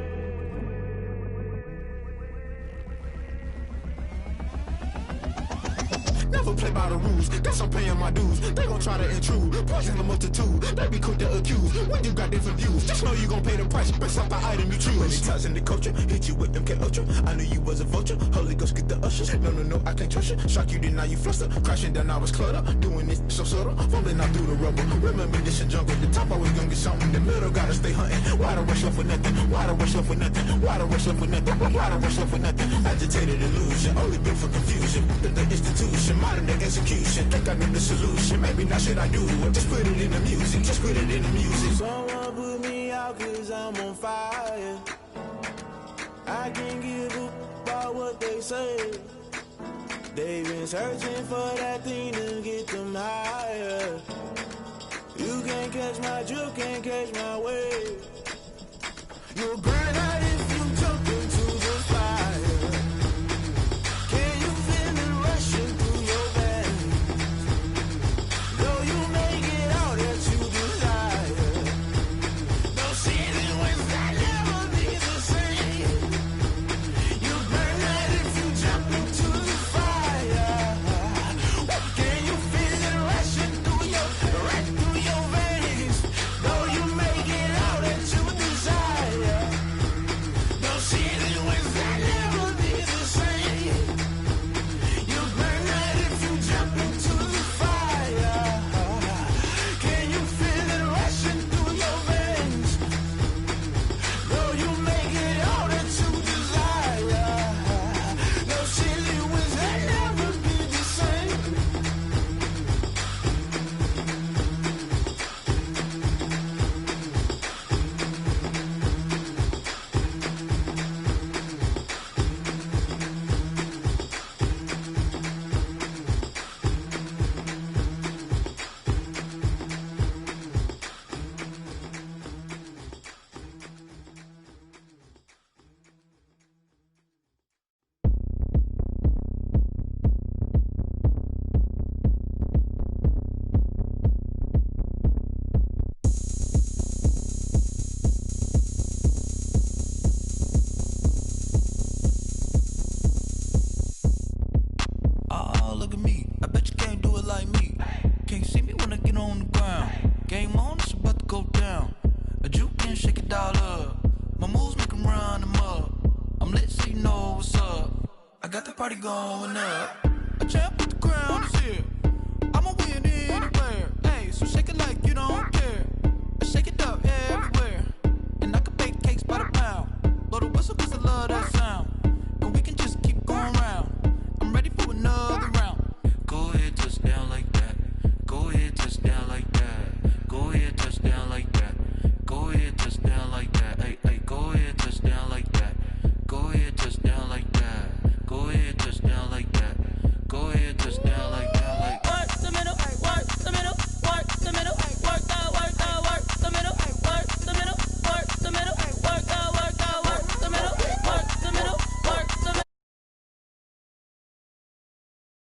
Never play by the rules, guess I'm paying my dues. They gon' try to intrude, poison the multitude. They be quick to accuse when you got different views. Just know you gon' pay the price based off the item you choose. Many times in the culture, hit you with MK Ultra. I knew you was a vulture, Holy Ghost get the ushers. No, I can't trust you. Shock you, then now you fluster. Crashing down, I was cluttered. Doing this so subtle, fumbling out through the rubble. Remember this in jungle, the top always gonna get something. The middle gotta stay hunting. Why the rush left for nothing? Why the rush left for nothing? Why the rush left for nothing? Why the rush left for nothing? Agitated illusion, only built for confusion. The institution, modern day execution. Think I know the solution. Maybe not should I do it? Just put it in the music. Just put it in the music. Someone put me out 'cause I'm on fire. I can't give up about what they say. They've been searching for that thing to get them higher. You can't catch my drift, can't catch my wave. You'll burn out if you jump into the fire. Can you feel it rushing through your veins? Though you make it all that you desire. No season was that never be the same. You burn out if you jump into the fire. Can you feel it rushing through your veins? Though you make it all that you desire. No season was that never be the same. You burn out if you jump into the fire. Can you feel it rushing through your veins? Though you make it all that you desire. No silly was that never be the same. Oh, look at me. I bet you can't do it like me. Can't see me when I get on the ground. Game on, it's about to go down. A juke and shake it all up. My moves make them run them up. I'm lit so you know what's up. I got the party going up. A champ